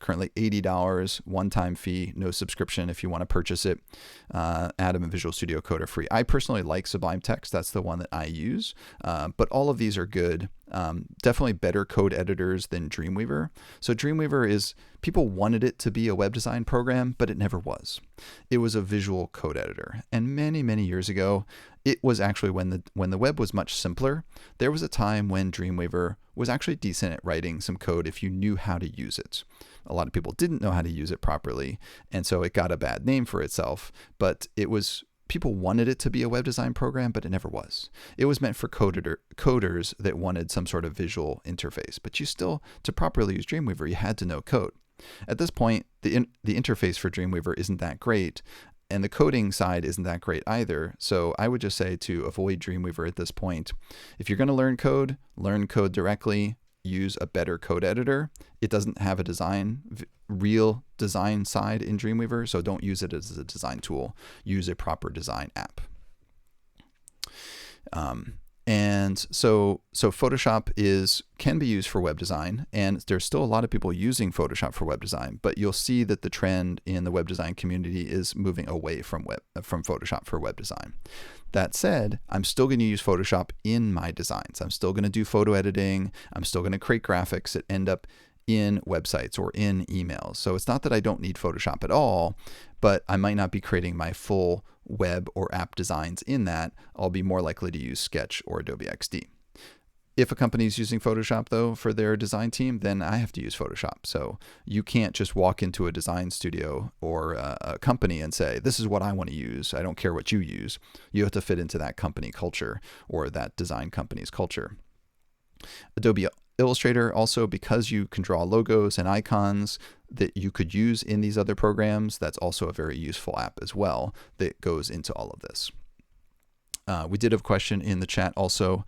currently $80, one-time fee, no subscription if you want to purchase it. Atom and Visual Studio Code are free. I personally like Sublime Text. That's the one that I use. But all of these are good. Definitely better code editors than Dreamweaver. So Dreamweaver is, people wanted it to be a web design program, but it never was. It was a visual code editor. And many, many years ago, it was actually when the web was much simpler, there was a time when Dreamweaver was actually decent at writing some code if you knew how to use it. A lot of people didn't know how to use it properly, and so it got a bad name for itself, but people wanted it to be a web design program, but it never was. It was meant for coders that wanted some sort of visual interface, but to properly use Dreamweaver, you had to know code. At this point, the interface for Dreamweaver isn't that great, and the coding side isn't that great either. So I would just say to avoid Dreamweaver at this point. If you're going to learn code directly, use a better code editor. It doesn't have a real design side in Dreamweaver, so don't use it as a design tool. Use a proper design app. And so Photoshop can be used for web design, and there's still a lot of people using Photoshop for web design, but you'll see that the trend in the web design community is moving away from Photoshop for web design. That said, I'm still going to use Photoshop in my designs. I'm still going to do photo editing. I'm still going to create graphics that end up in websites or in emails. So it's not that I don't need Photoshop at all, but I might not be creating my full web or app designs in that. I'll be more likely to use Sketch or Adobe XD. If a company is using Photoshop, though, for their design team, then I have to use Photoshop. So you can't just walk into a design studio or a company and say, this is what I want to use. I don't care what you use. You have to fit into that company culture or that design company's culture. Adobe Illustrator also, because you can draw logos and icons that you could use in these other programs, that's also a very useful app as well that goes into all of this. We did have a question in the chat also.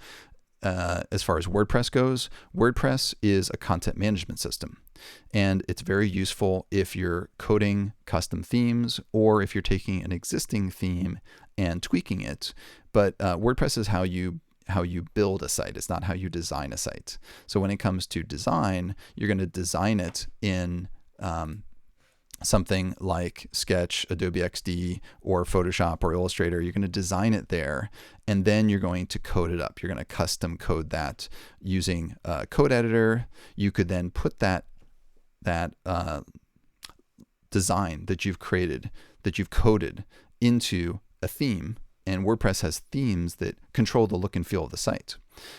As far as WordPress goes, WordPress is a content management system, and it's very useful if you're coding custom themes or if you're taking an existing theme and tweaking it. But WordPress is how you build a site. It's not how you design a site. So when it comes to design, you're going to design it in something like Sketch, Adobe XD, or Photoshop or Illustrator. You're going to design it there, and then you're going to code it up. You're going to custom code that using a code editor. You could then put that design that you've created, that you've coded, into a theme. And WordPress has themes that control the look and feel of the site.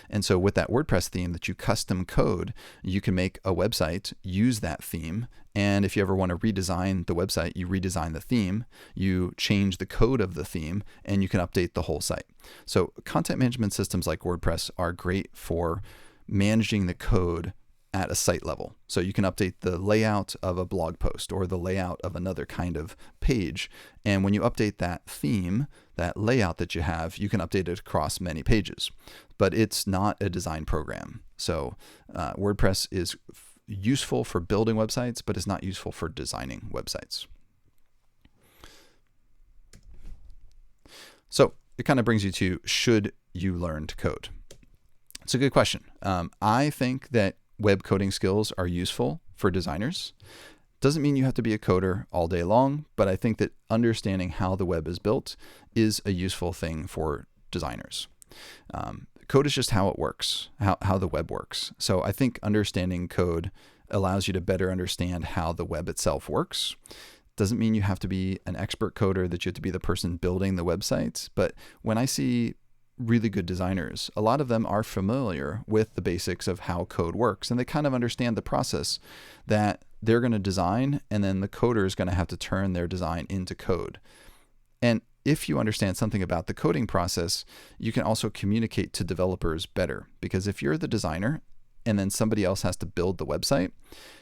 And so with that WordPress theme that you custom code, you can make a website, use that theme. And if you ever want to redesign the website, you redesign the theme, you change the code of the theme, and you can update the whole site. So content management systems like WordPress are great for managing the code at a site level. So you can update the layout of a blog post or the layout of another kind of page. And when you update that theme, that layout that you have, you can update it across many pages. But it's not a design program. So WordPress is useful for building websites, but it's not useful for designing websites. So it kind of brings you to, should you learn to code? It's a good question. I think that web coding skills are useful for designers. Doesn't mean you have to be a coder all day long, but I think that understanding how the web is built is a useful thing for designers. Code is just how it works, how the web works. So I think understanding code allows you to better understand how the web itself works. Doesn't mean you have to be an expert coder, that you have to be the person building the website. But when I see really good designers, a lot of them are familiar with the basics of how code works, and they kind of understand the process that they're going to design, and then the coder is going to have to turn their design into code. And if you understand something about the coding process, you can also communicate to developers better, because if you're the designer and then somebody else has to build the website,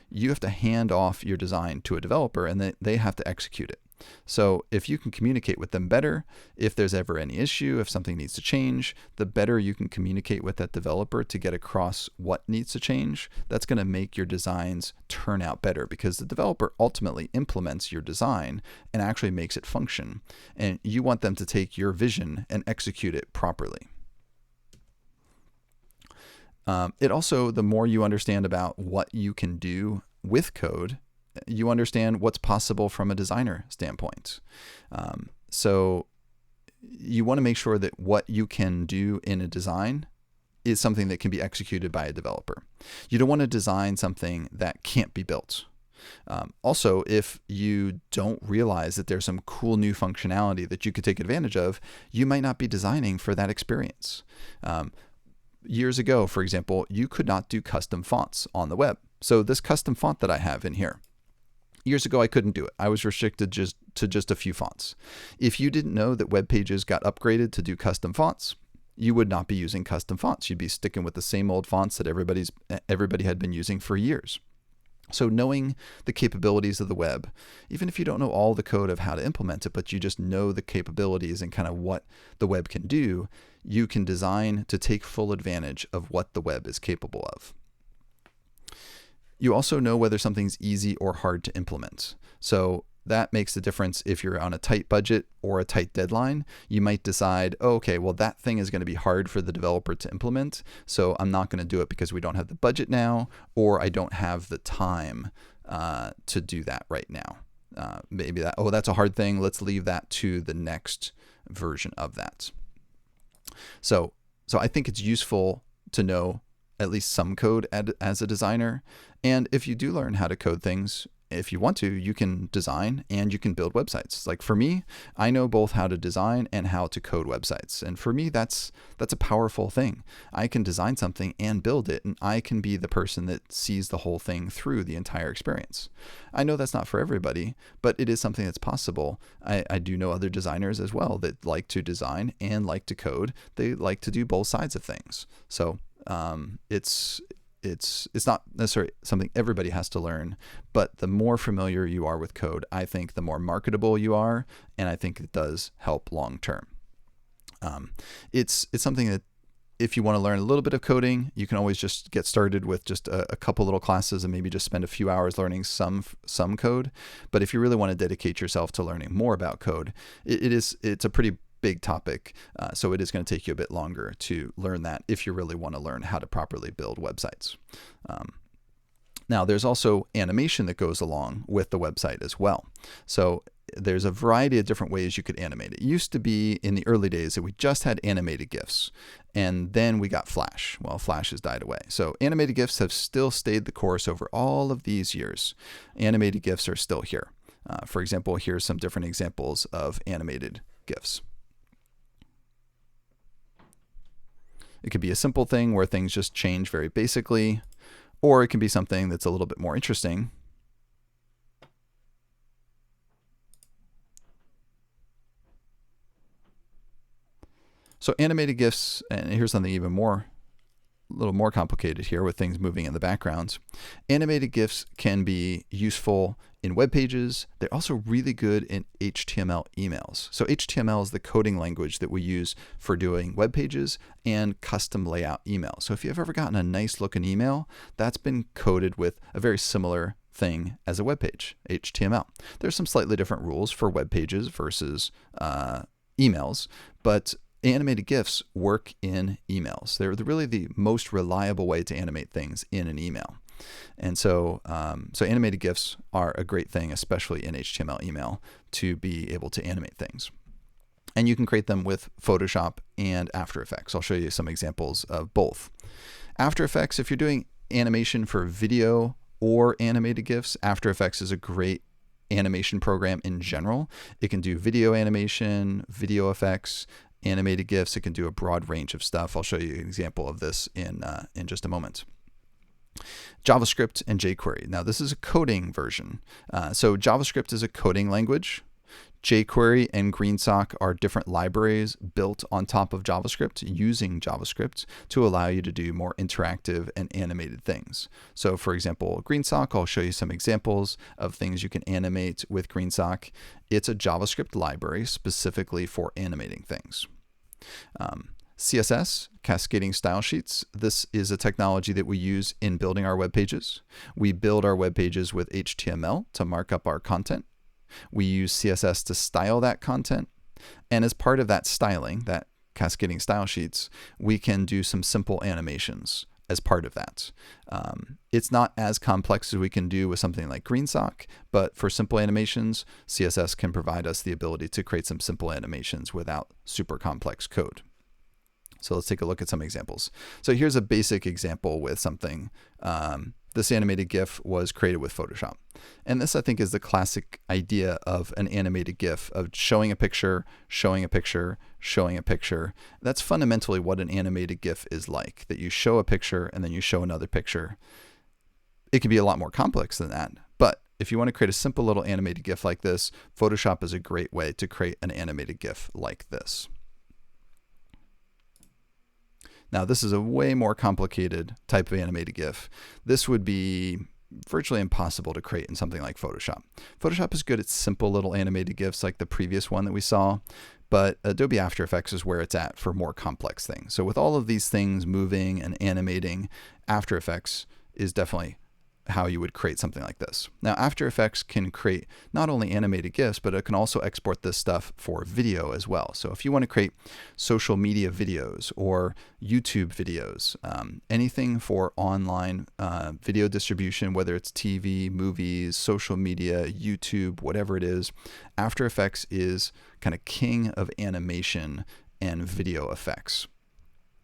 you have to hand off your design to a developer, and they have to execute it. So if you can communicate with them better, if there's ever any issue, if something needs to change, the better you can communicate with that developer to get across what needs to change, that's going to make your designs turn out better, because the developer ultimately implements your design and actually makes it function. And you want them to take your vision and execute it properly. It also, the more you understand about what you can do with code, you understand what's possible from a designer standpoint. So you want to make sure that what you can do in a design is something that can be executed by a developer. You don't want to design something that can't be built. Also, if you don't realize that there's some cool new functionality that you could take advantage of, you might not be designing for that experience. Years ago, for example, you could not do custom fonts on the web. So this custom font that I have in here, years ago, I couldn't do it. I was restricted to just a few fonts. If you didn't know that web pages got upgraded to do custom fonts, you would not be using custom fonts. You'd be sticking with the same old fonts that everybody had been using for years. So knowing the capabilities of the web, even if you don't know all the code of how to implement it, but you just know the capabilities and kind of what the web can do, you can design to take full advantage of what the web is capable of. You also know whether something's easy or hard to implement. So that makes the difference if you're on a tight budget or a tight deadline. You might decide, oh, okay, well, that thing is going to be hard for the developer to implement, so I'm not going to do it because we don't have the budget now, or I don't have the time to do that right now. Maybe that's a hard thing. Let's leave that to the next version of that. So I think it's useful to know at least some code as a designer. And if you do learn how to code things, if you want to, you can design and you can build websites. Like for me, I know both how to design and how to code websites. And for me, that's a powerful thing. I can design something and build it, and I can be the person that sees the whole thing through the entire experience. I know that's not for everybody, but it is something that's possible. I do know other designers as well that like to design and like to code. They like to do both sides of things. So it's not necessarily something everybody has to learn, but the more familiar you are with code, I think the more marketable you are, and I think it does help long term. It's something that if you want to learn a little bit of coding, you can always just get started with just a couple little classes and maybe just spend a few hours learning some code. But if you really want to dedicate yourself to learning more about code, it's a pretty big topic, so it is going to take you a bit longer to learn that if you really want to learn how to properly build websites. Now, there's also animation that goes along with the website as well. So there's a variety of different ways you could animate it. It used to be in the early days that we just had animated GIFs, and then we got Flash. Well, Flash has died away. So animated GIFs have still stayed the course over all of these years. Animated GIFs are still here. For example, here's some different examples of animated GIFs. It could be a simple thing where things just change very basically, or it can be something that's a little bit more interesting. So animated GIFs, and here's something even more, a little more complicated here with things moving in the background. Animated GIFs can be useful in web pages. They're also really good in HTML emails. So HTML is the coding language that we use for doing web pages and custom layout emails. So if you've ever gotten a nice looking email, that's been coded with a very similar thing as a web page, HTML. There's some slightly different rules for web pages versus emails, but animated GIFs work in emails. They're really the most reliable way to animate things in an email. And so animated GIFs are a great thing, especially in HTML email, to be able to animate things. And you can create them with Photoshop and After Effects. I'll show you some examples of both. After Effects, if you're doing animation for video or animated GIFs, After Effects is a great animation program in general. It can do video animation, video effects, animated GIFs. It can do a broad range of stuff. I'll show you an example of this in just a moment. JavaScript and jQuery. Now, this is a coding version. So JavaScript is a coding language. jQuery and GreenSock are different libraries built on top of JavaScript using JavaScript to allow you to do more interactive and animated things. So for example, GreenSock, I'll show you some examples of things you can animate with GreenSock. It's a JavaScript library specifically for animating things. CSS, cascading style sheets. This is a technology that we use in building our web pages. We build our web pages with HTML to mark up our content. We use CSS to style that content. And as part of that styling, that cascading style sheets, we can do some simple animations as part of that. It's not as complex as we can do with something like GreenSock, but for simple animations, CSS can provide us the ability to create some simple animations without super complex code. So let's take a look at some examples. So here's a basic example with something. This animated GIF was created with Photoshop. And this, I think, is the classic idea of an animated GIF, of showing a picture, showing a picture, showing a picture. That's fundamentally what an animated GIF is like, that you show a picture and then you show another picture. It can be a lot more complex than that. But if you want to create a simple little animated GIF like this, Photoshop is a great way to create an animated GIF like this. Now, this is a way more complicated type of animated GIF. This would be virtually impossible to create in something like Photoshop. Photoshop is good at simple little animated GIFs like the previous one that we saw, but Adobe After Effects is where it's at for more complex things. So with all of these things moving and animating, After Effects is definitely how you would create something like this. Now, After Effects can create not only animated GIFs, but it can also export this stuff for video as well. So if you want to create social media videos or YouTube videos, anything for online video distribution, whether it's TV, movies, social media, YouTube, whatever it is, After Effects is kind of king of animation and video effects.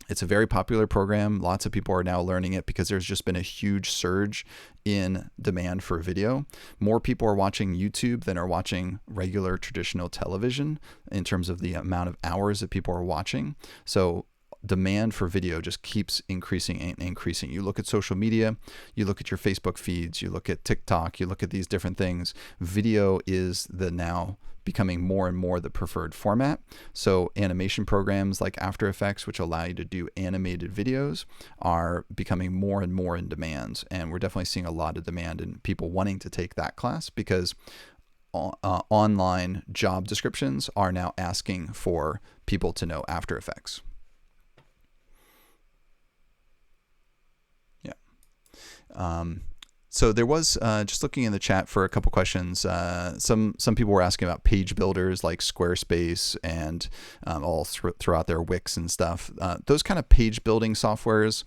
It's a very popular program. Lots of people are now learning it because there's just been a huge surge in demand for video. More people are watching YouTube than are watching regular traditional television in terms of the amount of hours that people are watching. So demand for video just keeps increasing and increasing. You look at social media, you look at your Facebook feeds, you look at TikTok, you look at these different things. Video is the now becoming more and more the preferred format. So animation programs like After Effects, which allow you to do animated videos, are becoming more and more in demand. And we're definitely seeing a lot of demand in people wanting to take that class because online job descriptions are now asking for people to know After Effects. So there was, just looking in the chat for a couple questions, some people were asking about page builders like Squarespace and all throughout their Wix and stuff. Those kind of page building softwares,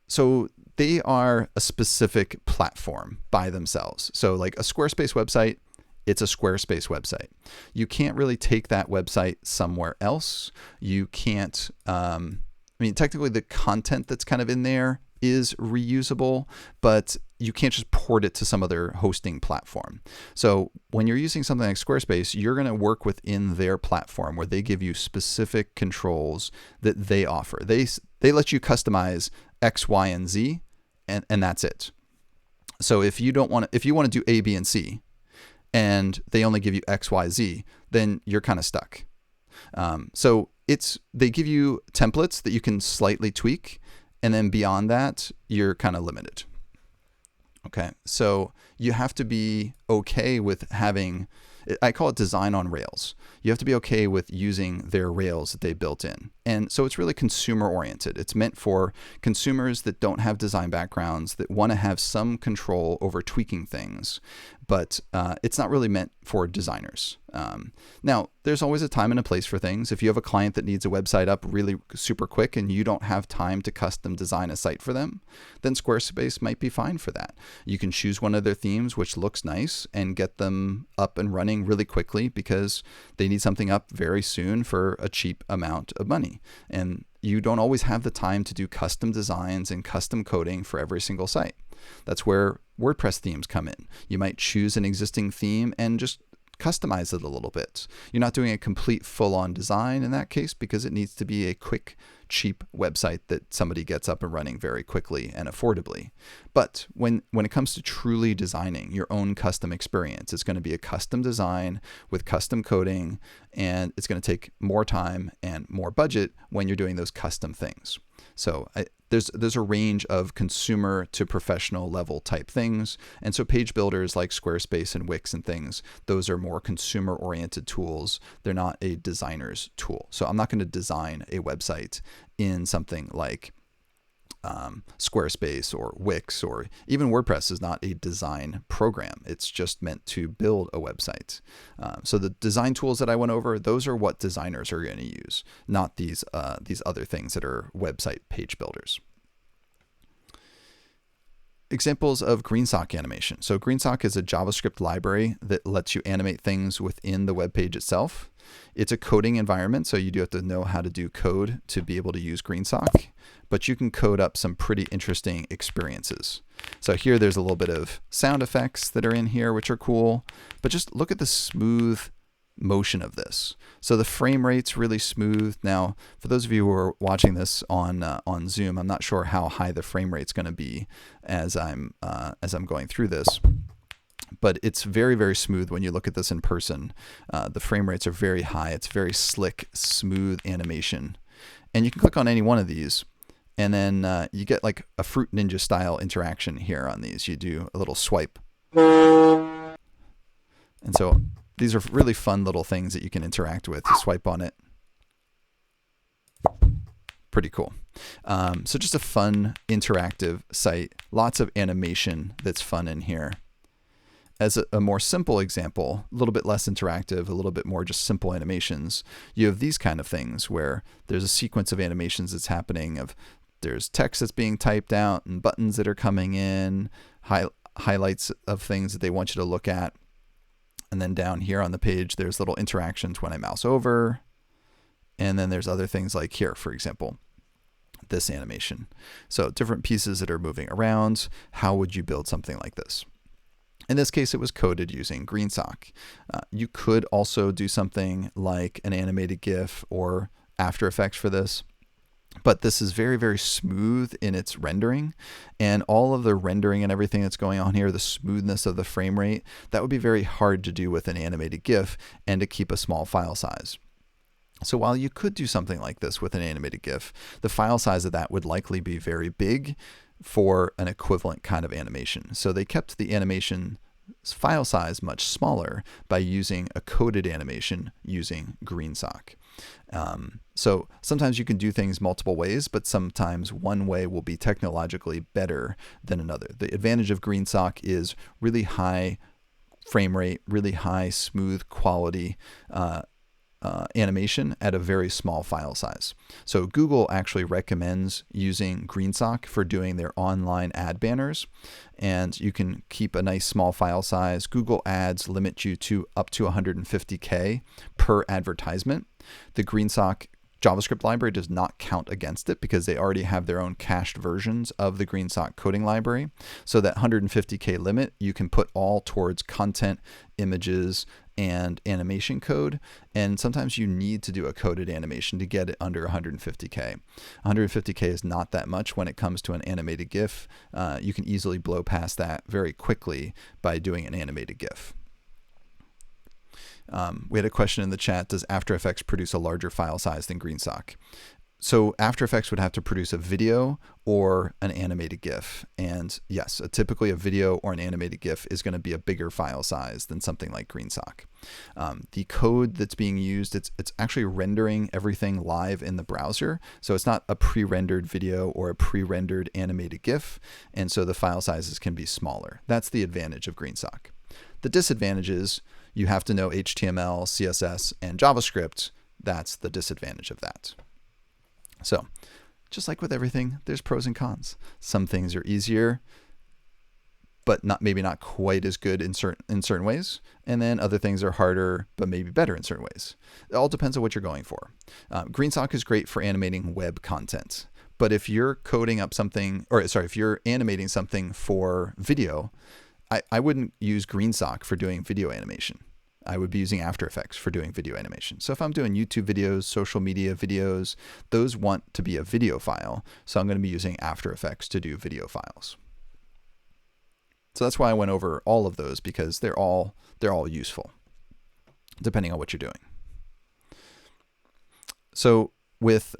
so they are a specific platform by themselves. So like a Squarespace website, it's a Squarespace website. You can't really take that website somewhere else. You can't, technically the content that's kind of in there is reusable, but you can't just port it to some other hosting platform. So when you're using something like Squarespace, you're going to work within their platform where they give you specific controls that they offer. They let you customize X, Y, and Z, and that's it. So if you want to do A, B, and C, and they only give you X, Y, Z, then you're kind of stuck. So they give you templates that you can slightly tweak. And then beyond that, you're kind of limited. Okay, so you have to be okay with having, I call it design on rails. You have to be okay with using their rails that they built in. And so it's really consumer oriented. It's meant for consumers that don't have design backgrounds, that want to have some control over tweaking things, but it's not really meant for designers. Now, there's always a time and a place for things. If you have a client that needs a website up really super quick and you don't have time to custom design a site for them, then Squarespace might be fine for that. You can choose one of their themes which looks nice and get them up and running really quickly because they need something up very soon for a cheap amount of money. And you don't always have the time to do custom designs and custom coding for every single site. That's where WordPress themes come in. You might choose an existing theme and just customize it a little bit. You're not doing a complete full-on design in that case because it needs to be a quick, cheap website that somebody gets up and running very quickly and affordably. But when it comes to truly designing your own custom experience, it's going to be a custom design with custom coding, and it's going to take more time and more budget when you're doing those custom things. So there's a range of consumer to professional level type things. And so page builders like Squarespace and Wix and things, those are more consumer oriented tools. They're not a designer's tool. So I'm not going to design a website in something like Squarespace or Wix, or even WordPress is not a design program. It's just meant to build a website. So the design tools that I went over, those are what designers are going to use, not these other things that are website page builders. examples of GreenSock animation. So GreenSock is a JavaScript library that lets you animate things within the web page itself. It's a coding environment, so you do have to know how to do code to be able to use GreenSock, but you can code up some pretty interesting experiences. So here there's a little bit of sound effects that are in here, which are cool, but just look at the smooth motion of this. So the frame rate's really smooth. Now, for those of you who are watching this on Zoom, I'm not sure how high the frame rate's going to be as I'm going through this. But it's very, very smooth when you look at this in person. The frame rates are very high. It's very slick, smooth animation. And you can click on any one of these, and then you get like a Fruit Ninja style interaction here on these. You do a little swipe. And so these are really fun little things that you can interact with. You swipe on it. Pretty cool. So just a fun, interactive site. Lots of animation that's fun in here. As a more simple example, a little bit less interactive, a little bit more just simple animations, you have these kind of things where there's a sequence of animations that's happening of there's text that's being typed out and buttons that are coming in, highlights of things that they want you to look at. And then down here on the page, there's little interactions when I mouse over. And then there's other things like here, for example, this animation. So different pieces that are moving around. How would you build something like this? In this case, it was coded using GreenSock. You could also do something like an animated GIF or After Effects for this. But this is very, very smooth in its rendering, and all of the rendering and everything that's going on here, the smoothness of the frame rate, that would be very hard to do with an animated GIF and to keep a small file size. So while you could do something like this with an animated GIF, the file size of that would likely be very big for an equivalent kind of animation. So they kept the animation file size much smaller by using a coded animation using GreenSock. So sometimes you can do things multiple ways, but sometimes one way will be technologically better than another. The advantage of GreenSock is really high frame rate, really high smooth quality animation at a very small file size. So Google actually recommends using GreenSock for doing their online ad banners, and you can keep a nice small file size. Google Ads limit you to up to 150K per advertisement. The GreenSock JavaScript library does not count against it because they already have their own cached versions of the GreenSock coding library. So that 150K limit, you can put all towards content, images, and animation code. And sometimes you need to do a coded animation to get it under 150K. 150K is not that much when it comes to an animated GIF. You can easily blow past that very quickly by doing an animated GIF. We had a question in the chat, does After Effects produce a larger file size than GreenSock? So After Effects would have to produce a video or an animated GIF. And yes, typically a video or an animated GIF is going to be a bigger file size than something like GreenSock. The code that's being used, it's actually rendering everything live in the browser. So it's not a pre-rendered video or a pre-rendered animated GIF. And so the file sizes can be smaller. That's the advantage of GreenSock. The disadvantage is you have to know HTML, CSS, and JavaScript. That's the disadvantage of that. So just like with everything, there's pros and cons. Some things are easier, but maybe not quite as good in certain ways. And then other things are harder, but maybe better in certain ways. It all depends on what you're going for. GreenSock is great for animating web content. But if you're coding up something, if you're animating something for video, I wouldn't use GreenSock for doing video animation. I would be using After Effects for doing video animation. So if I'm doing YouTube videos, social media videos, those want to be a video file. So I'm going to be using After Effects to do video files. So that's why I went over all of those, because they're all useful, depending on what you're doing. So with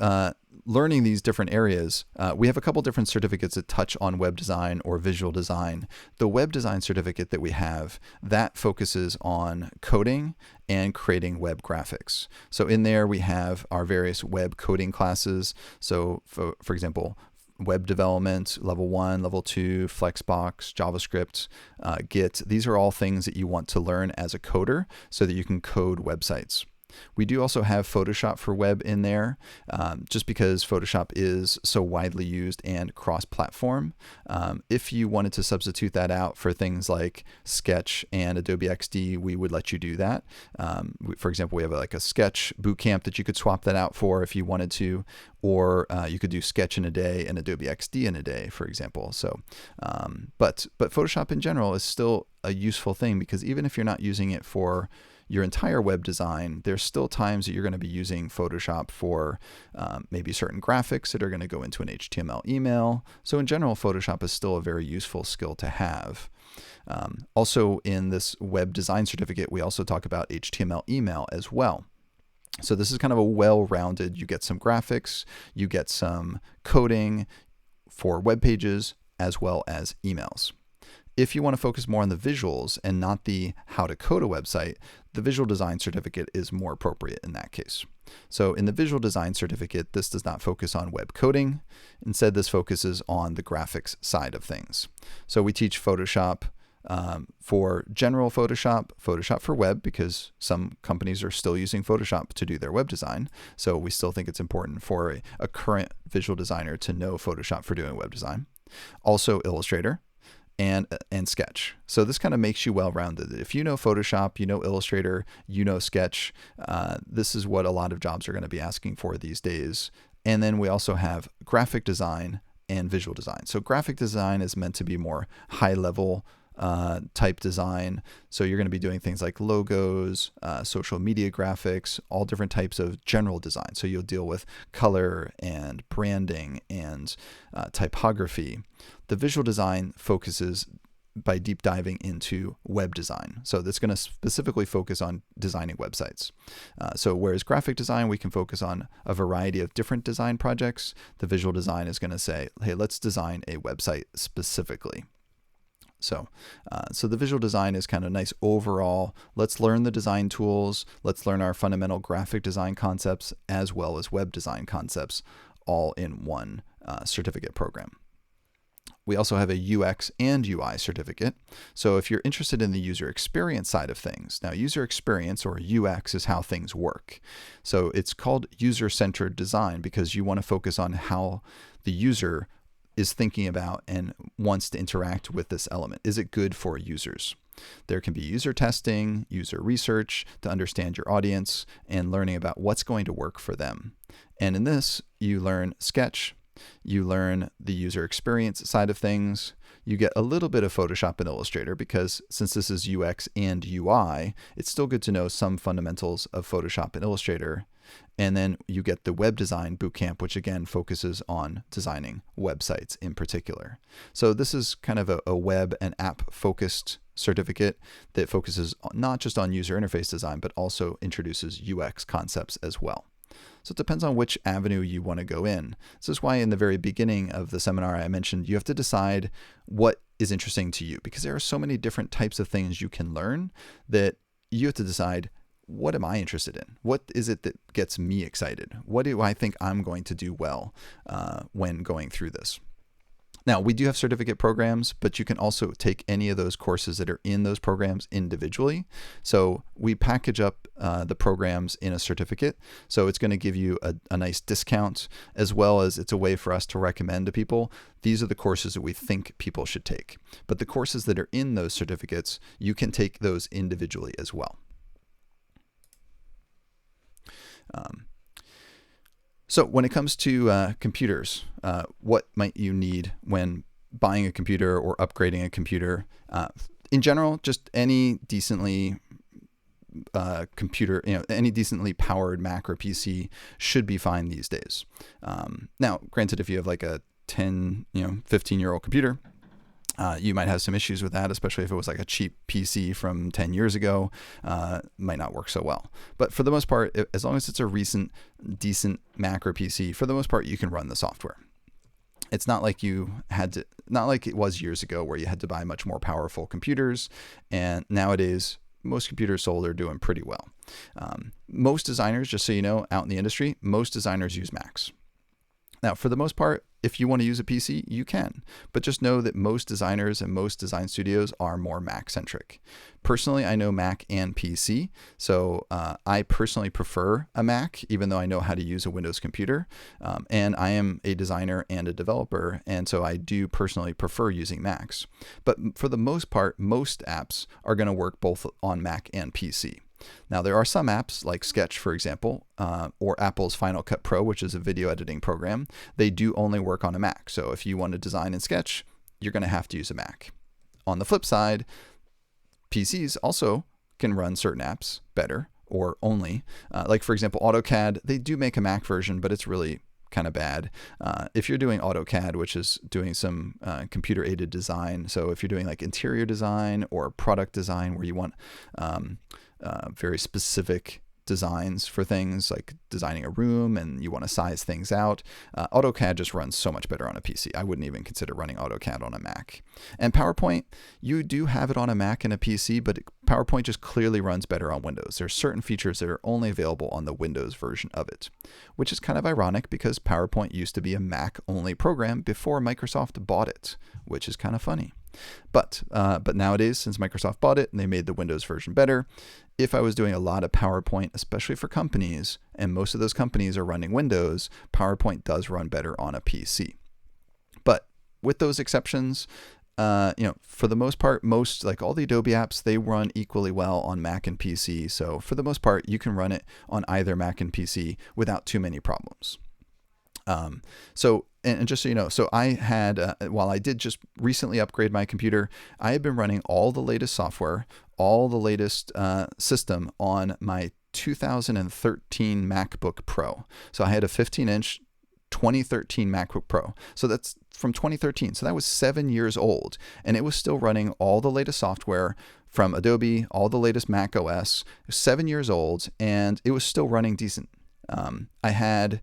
learning these different areas, we have a couple different certificates that touch on web design or visual design. The web design certificate that we have, that focuses on coding and creating web graphics. So in there we have our various web coding classes. So for example, web development, level 1, level 2, Flexbox, JavaScript, Git. These are all things that you want to learn as a coder so that you can code websites. We do also have Photoshop for web in there, just because Photoshop is so widely used and cross-platform. If you wanted to substitute that out for things like Sketch and Adobe XD, we would let you do that. For example, we have like a Sketch bootcamp that you could swap that out for if you wanted to, or you could do Sketch in a day and Adobe XD in a day, for example. So, but Photoshop in general is still a useful thing, because even if you're not using it for your entire web design, there's still times that you're going to be using Photoshop for maybe certain graphics that are going to go into an HTML email. So in general, Photoshop is still a very useful skill to have. Also in this web design certificate, we also talk about HTML email as well. So this is kind of a well-rounded, you get some graphics, you get some coding for web pages, as well as emails. If you want to focus more on the visuals and not the how to code a website, the visual design certificate is more appropriate in that case. So in the visual design certificate, this does not focus on web coding. Instead, this focuses on the graphics side of things. So we teach Photoshop for general Photoshop, Photoshop for web, because some companies are still using Photoshop to do their web design. So we still think it's important for a current visual designer to know Photoshop for doing web design. Also Illustrator and Sketch. So this kind of makes you well-rounded. If you know Photoshop, you know Illustrator, you know Sketch, this is what a lot of jobs are going to be asking for these days. And then we also have graphic design and visual design. So graphic design is meant to be more high-level type design. So you're going to be doing things like logos, social media graphics, all different types of general design. So you'll deal with color and branding and typography. The visual design focuses by deep diving into web design. So that's going to specifically focus on designing websites. So whereas graphic design, we can focus on a variety of different design projects, the visual design is going to say, hey, let's design a website specifically. So the visual design is kind of nice overall. Let's learn the design tools. Let's learn our fundamental graphic design concepts as well as web design concepts all in one certificate program. We also have a UX and UI certificate. So if you're interested in the user experience side of things, now user experience or UX is how things work. So it's called user-centered design because you want to focus on how the user is thinking about and wants to interact with this element. Is it good for users? There can be user testing, user research to understand your audience, and learning about what's going to work for them. And in this, you learn Sketch, you learn the user experience side of things, you get a little bit of Photoshop and Illustrator because since this is UX and UI, it's still good to know some fundamentals of Photoshop and Illustrator. And then you get the web design bootcamp, which again focuses on designing websites in particular. So this is kind of a web and app focused certificate that focuses not just on user interface design, but also introduces UX concepts as well. So it depends on which avenue you want to go in. This is why in the very beginning of the seminar I mentioned you have to decide what is interesting to you, because there are so many different types of things you can learn that you have to decide, what am I interested in? What is it that gets me excited? What do I think I'm going to do well when going through this? Now, we do have certificate programs, but you can also take any of those courses that are in those programs individually. So we package up the programs in a certificate. So it's going to give you a nice discount, as well as it's a way for us to recommend to people, these are the courses that we think people should take. But the courses that are in those certificates, you can take those individually as well. So when it comes to computers, what might you need when buying a computer or upgrading a computer? In general, just any decently any decently powered Mac or PC should be fine these days. Now, granted, if you have like a 15-year-old computer, you might have some issues with that, especially if it was like a cheap PC from 10 years ago, might not work so well. But for the most part, as long as it's a recent, decent Mac or PC, for the most part, you can run the software. It's not like not like it was years ago where you had to buy much more powerful computers. And nowadays, most computers sold are doing pretty well. Most designers, just so you know, out in the industry, most designers use Macs. Now, for the most part, if you want to use a PC, you can. But just know that most designers and most design studios are more Mac-centric. Personally, I know Mac and PC, so I personally prefer a Mac, even though I know how to use a Windows computer. And I am a designer and a developer, and so I do personally prefer using Macs. But for the most part, most apps are going to work both on Mac and PC. Now, there are some apps like Sketch, for example, or Apple's Final Cut Pro, which is a video editing program. They do only work on a Mac. So if you want to design in Sketch, you're going to have to use a Mac. On the flip side, PCs also can run certain apps better or only. Like, for example, AutoCAD, they do make a Mac version, but it's really kind of bad. If you're doing AutoCAD, which is doing some computer-aided design, so if you're doing like interior design or product design where you want very specific designs for things like designing a room and you want to size things out, AutoCAD just runs so much better on a PC. I wouldn't even consider running AutoCAD on a Mac. And PowerPoint, you do have it on a Mac and a PC, but PowerPoint just clearly runs better on Windows. There are certain features that are only available on the Windows version of it, which is kind of ironic because PowerPoint used to be a Mac-only program before Microsoft bought it, which is kind of funny. But nowadays, since Microsoft bought it and they made the Windows version better, if I was doing a lot of PowerPoint, especially for companies, and most of those companies are running Windows, PowerPoint does run better on a PC. But with those exceptions, for the most part, most, like all the Adobe apps, they run equally well on Mac and PC. So for the most part, you can run it on either Mac and PC without too many problems. And just so you know, so I had, while I did just recently upgrade my computer, I have been running all the latest software, all the latest system on my 2013 MacBook Pro. So I had a 15-inch 2013 MacBook Pro. So that's from 2013. So that was 7 years old, and it was still running all the latest software from Adobe, all the latest Mac OS. It was 7 years old, and it was still running decent. I had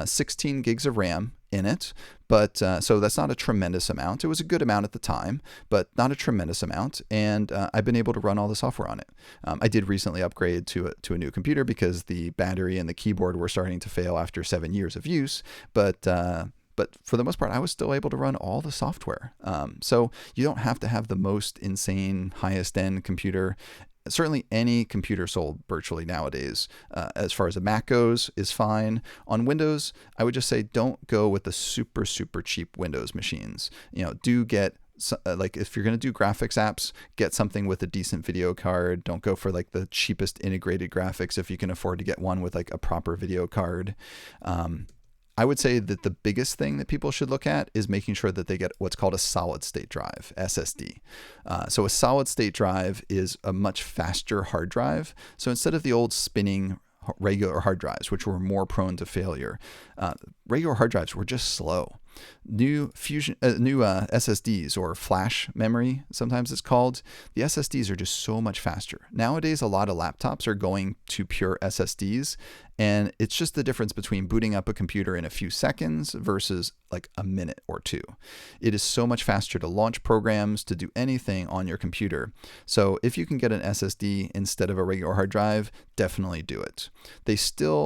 16 gigs of RAM in it, but so that's not a tremendous amount. It was a good amount at the time, but not a tremendous amount, and I've been able to run all the software on it. I did recently upgrade to a new computer because the battery and the keyboard were starting to fail after 7 years of use, but for the most part, I was still able to run all the software. So you don't have to have the most insane, highest-end computer. Certainly any computer sold virtually nowadays, as far as a Mac goes, is fine. On Windows, I would just say don't go with the super, super cheap Windows machines. Do get, like if you're going to do graphics apps, get something with a decent video card. Don't go for like the cheapest integrated graphics if you can afford to get one with like a proper video card. I would say that the biggest thing that people should look at is making sure that they get what's called a solid state drive, SSD. So a solid state drive is a much faster hard drive. So instead of the old spinning regular hard drives, which were more prone to failure, regular hard drives were just slow. New SSDs, or flash memory, sometimes it's called, the SSDs are just so much faster. Nowadays, a lot of laptops are going to pure SSDs, and it's just the difference between booting up a computer in a few seconds versus like a minute or two. It is so much faster to launch programs, to do anything on your computer. So if you can get an SSD instead of a regular hard drive, definitely do it.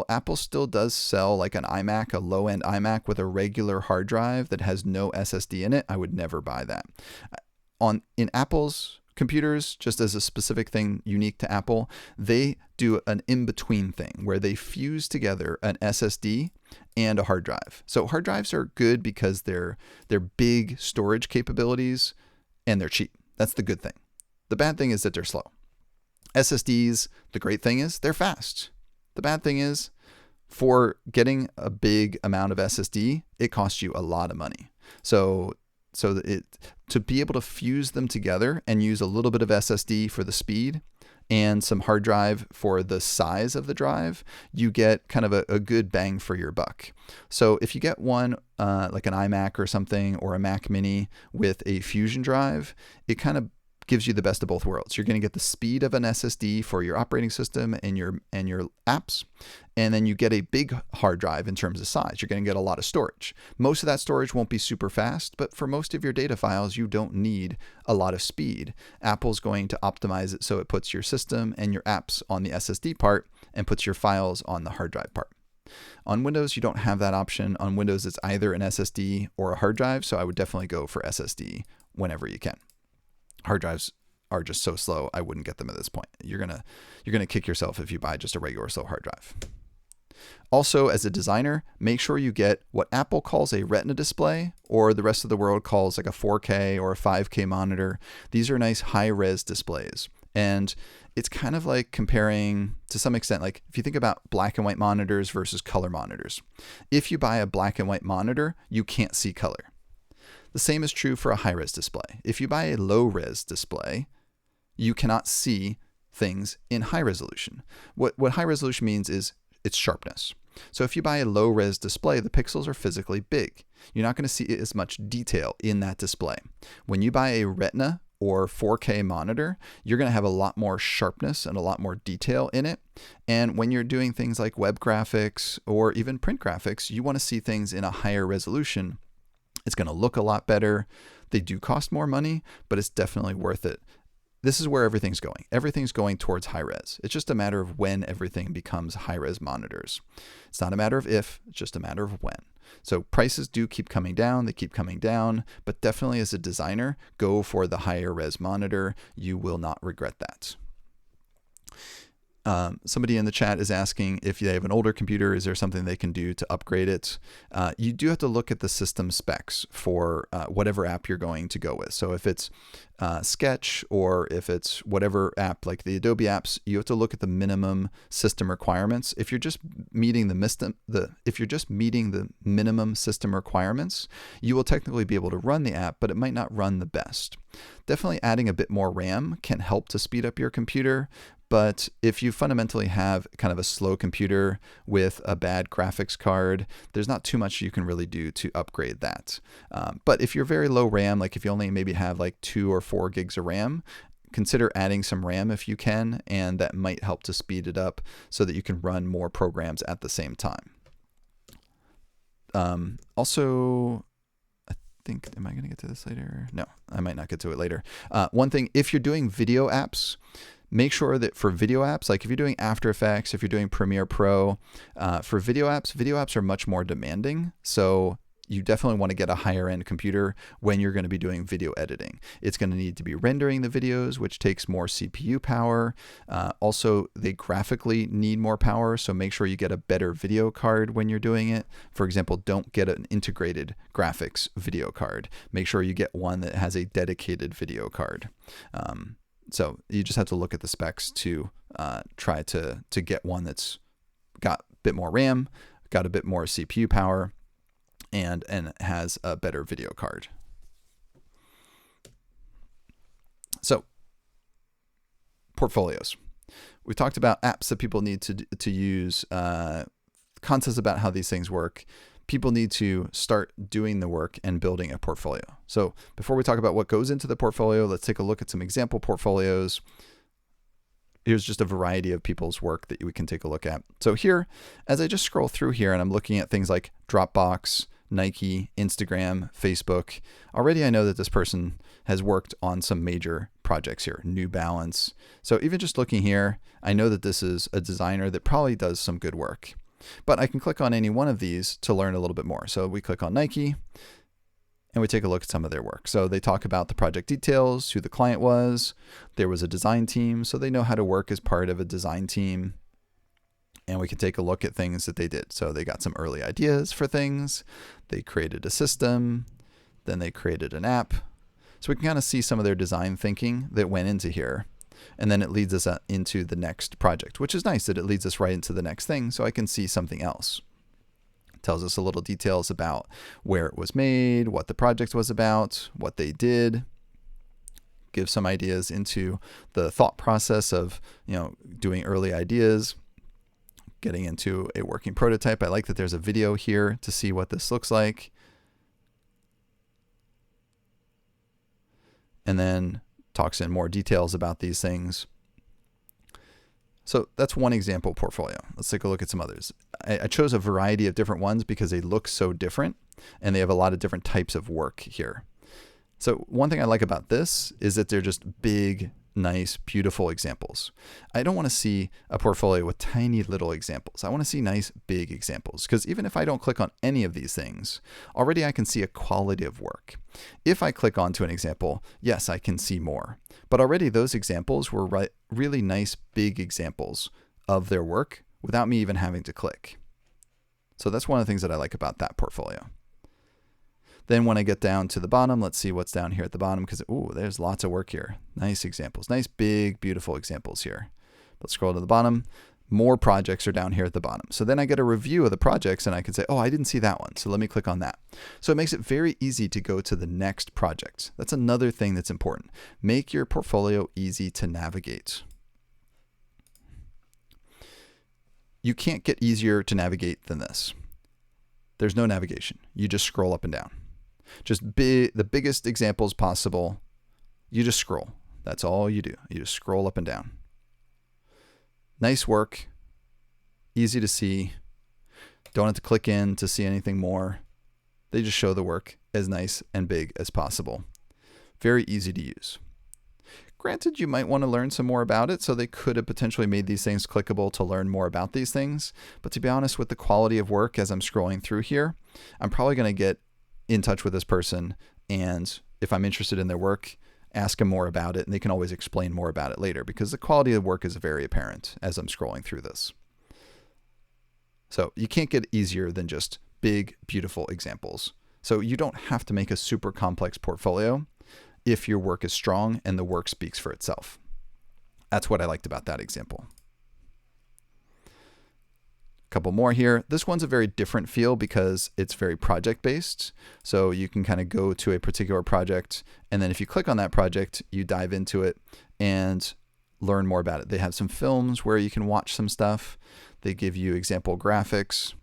Apple still does sell like an iMac, a low-end iMac with a regular hard drive that has no SSD in it. I would never buy that. In Apple's computers, just as a specific thing unique to Apple, they do an in-between thing where they fuse together an SSD and a hard drive. So hard drives are good because they're big storage capabilities and they're cheap. That's the good thing. The bad thing is that they're slow. SSDs, the great thing is they're fast. The bad thing is, for getting a big amount of SSD, it costs you a lot of money. So to be able to fuse them together and use a little bit of SSD for the speed and some hard drive for the size of the drive, you get kind of a good bang for your buck. So if you get one like an iMac or something, or a Mac Mini with a Fusion drive, it kind of gives you the best of both worlds. You're going to get the speed of an SSD for your operating system and your apps, and then you get a big hard drive in terms of size. You're going to get a lot of storage. Most of that storage won't be super fast, but for most of your data files, you don't need a lot of speed. Apple's going to optimize it so it puts your system and your apps on the SSD part and puts your files on the hard drive part. On Windows, you don't have that option. On Windows, it's either an SSD or a hard drive, so I would definitely go for SSD whenever you can. Hard drives are just so slow, I wouldn't get them at this point. You're gonna kick yourself if you buy just a regular slow hard drive. Also, as a designer, make sure you get what Apple calls a Retina display, or the rest of the world calls like a 4K or a 5K monitor. These are nice high-res displays. And it's kind of like comparing, to some extent, like if you think about black and white monitors versus color monitors. If you buy a black and white monitor, you can't see color. The same is true for a high-res display. If you buy a low-res display, you cannot see things in high resolution. What high resolution means is its sharpness. So if you buy a low-res display, the pixels are physically big. You're not going to see as much detail in that display. When you buy a Retina or 4K monitor, you're going to have a lot more sharpness and a lot more detail in it. And when you're doing things like web graphics or even print graphics, you want to see things in a higher resolution. It's going to look a lot better. They do cost more money, but it's definitely worth it. This is where everything's going. Everything's going towards high res. It's just a matter of when everything becomes high res monitors. It's not a matter of if, it's just a matter of when. So prices do keep coming down, they keep coming down, but definitely as a designer, go for the higher res monitor. You will not regret that. Somebody in the chat is asking if they have an older computer, is there something they can do to upgrade it? You do have to look at the system specs for whatever app you're going to go with. So if it's Sketch or if it's whatever app like the Adobe apps, you have to look at the minimum system requirements. If you're just meeting the minimum system requirements, you will technically be able to run the app, but it might not run the best. Definitely adding a bit more RAM can help to speed up your computer. But if you fundamentally have kind of a slow computer with a bad graphics card, there's not too much you can really do to upgrade that. But if you're very low RAM, like if you only maybe have like 2 or 4 gigs of RAM, consider adding some RAM if you can, and that might help to speed it up so that you can run more programs at the same time. Also, am I going to get to this later? No, I might not get to it later. One thing, if you're doing video apps, make sure that for video apps, like if you're doing After Effects, if you're doing Premiere Pro, for video apps are much more demanding. So you definitely want to get a higher end computer when you're going to be doing video editing. It's going to need to be rendering the videos, which takes more CPU power. Also, they graphically need more power, so make sure you get a better video card when you're doing it. For example, don't get an integrated graphics video card. Make sure you get one that has a dedicated video card. So you just have to look at the specs to try to get one that's got a bit more RAM, got a bit more CPU power, and has a better video card. So portfolios. We talked about apps that people need to use, concepts about how these things work. People need to start doing the work and building a portfolio. So before we talk about what goes into the portfolio, let's take a look at some example portfolios. Here's just a variety of people's work that we can take a look at. So here, as I just scroll through here and I'm looking at things like Dropbox, Nike, Instagram, Facebook, already I know that this person has worked on some major projects here, New Balance. So even just looking here, I know that this is a designer that probably does some good work. But I can click on any one of these to learn a little bit more. So we click on Nike and we take a look at some of their work. So they talk about the project details, who the client was. There was a design team, so they know how to work as part of a design team. And we can take a look at things that they did. So they got some early ideas for things. They created a system. Then they created an app. So we can kind of see some of their design thinking that went into here. And then it leads us into the next project, which is nice that it leads us right into the next thing so I can see something else. It tells us a little details about where it was made, what the project was about, what they did. Gives some ideas into the thought process of, doing early ideas, getting into a working prototype. I like that there's a video here to see what this looks like. And then talks in more details about these things. So that's one example portfolio. Let's take a look at some others. I chose a variety of different ones because they look so different and they have a lot of different types of work here. So one thing I like about this is that they're just big, nice, beautiful examples. I don't want to see a portfolio with tiny little examples. I want to see nice, big examples, because even if I don't click on any of these things, already I can see a quality of work. If I click onto an example, yes, I can see more. But already those examples were really nice, big examples of their work without me even having to click. So that's one of the things that I like about that portfolio. Then when I get down to the bottom, let's see what's down here at the bottom, because there's lots of work here. Nice examples, nice, big, beautiful examples here. Let's scroll to the bottom. More projects are down here at the bottom. So then I get a review of the projects and I can say, oh, I didn't see that one. So let me click on that. So it makes it very easy to go to the next project. That's another thing that's important. Make your portfolio easy to navigate. You can't get easier to navigate than this. There's no navigation. You just scroll up and down. Just the biggest examples possible. You just scroll. That's all you do. You just scroll up and down. Nice work. Easy to see. Don't have to click in to see anything more. They just show the work as nice and big as possible. Very easy to use. Granted, you might want to learn some more about it, so they could have potentially made these things clickable to learn more about these things. But to be honest, with the quality of work as I'm scrolling through here, I'm probably going to get in touch with this person, and if I'm interested in their work, ask them more about it, and they can always explain more about it later, because the quality of work is very apparent as I'm scrolling through this. So you can't get easier than just big, beautiful examples. So you don't have to make a super complex portfolio if your work is strong and the work speaks for itself. That's what I liked about that example. Couple more here. This one's a very different feel because it's very project based. So you can kind of go to a particular project, and then if you click on that project, you dive into it and learn more about it. They have some films where you can watch some stuff. They give you example graphics.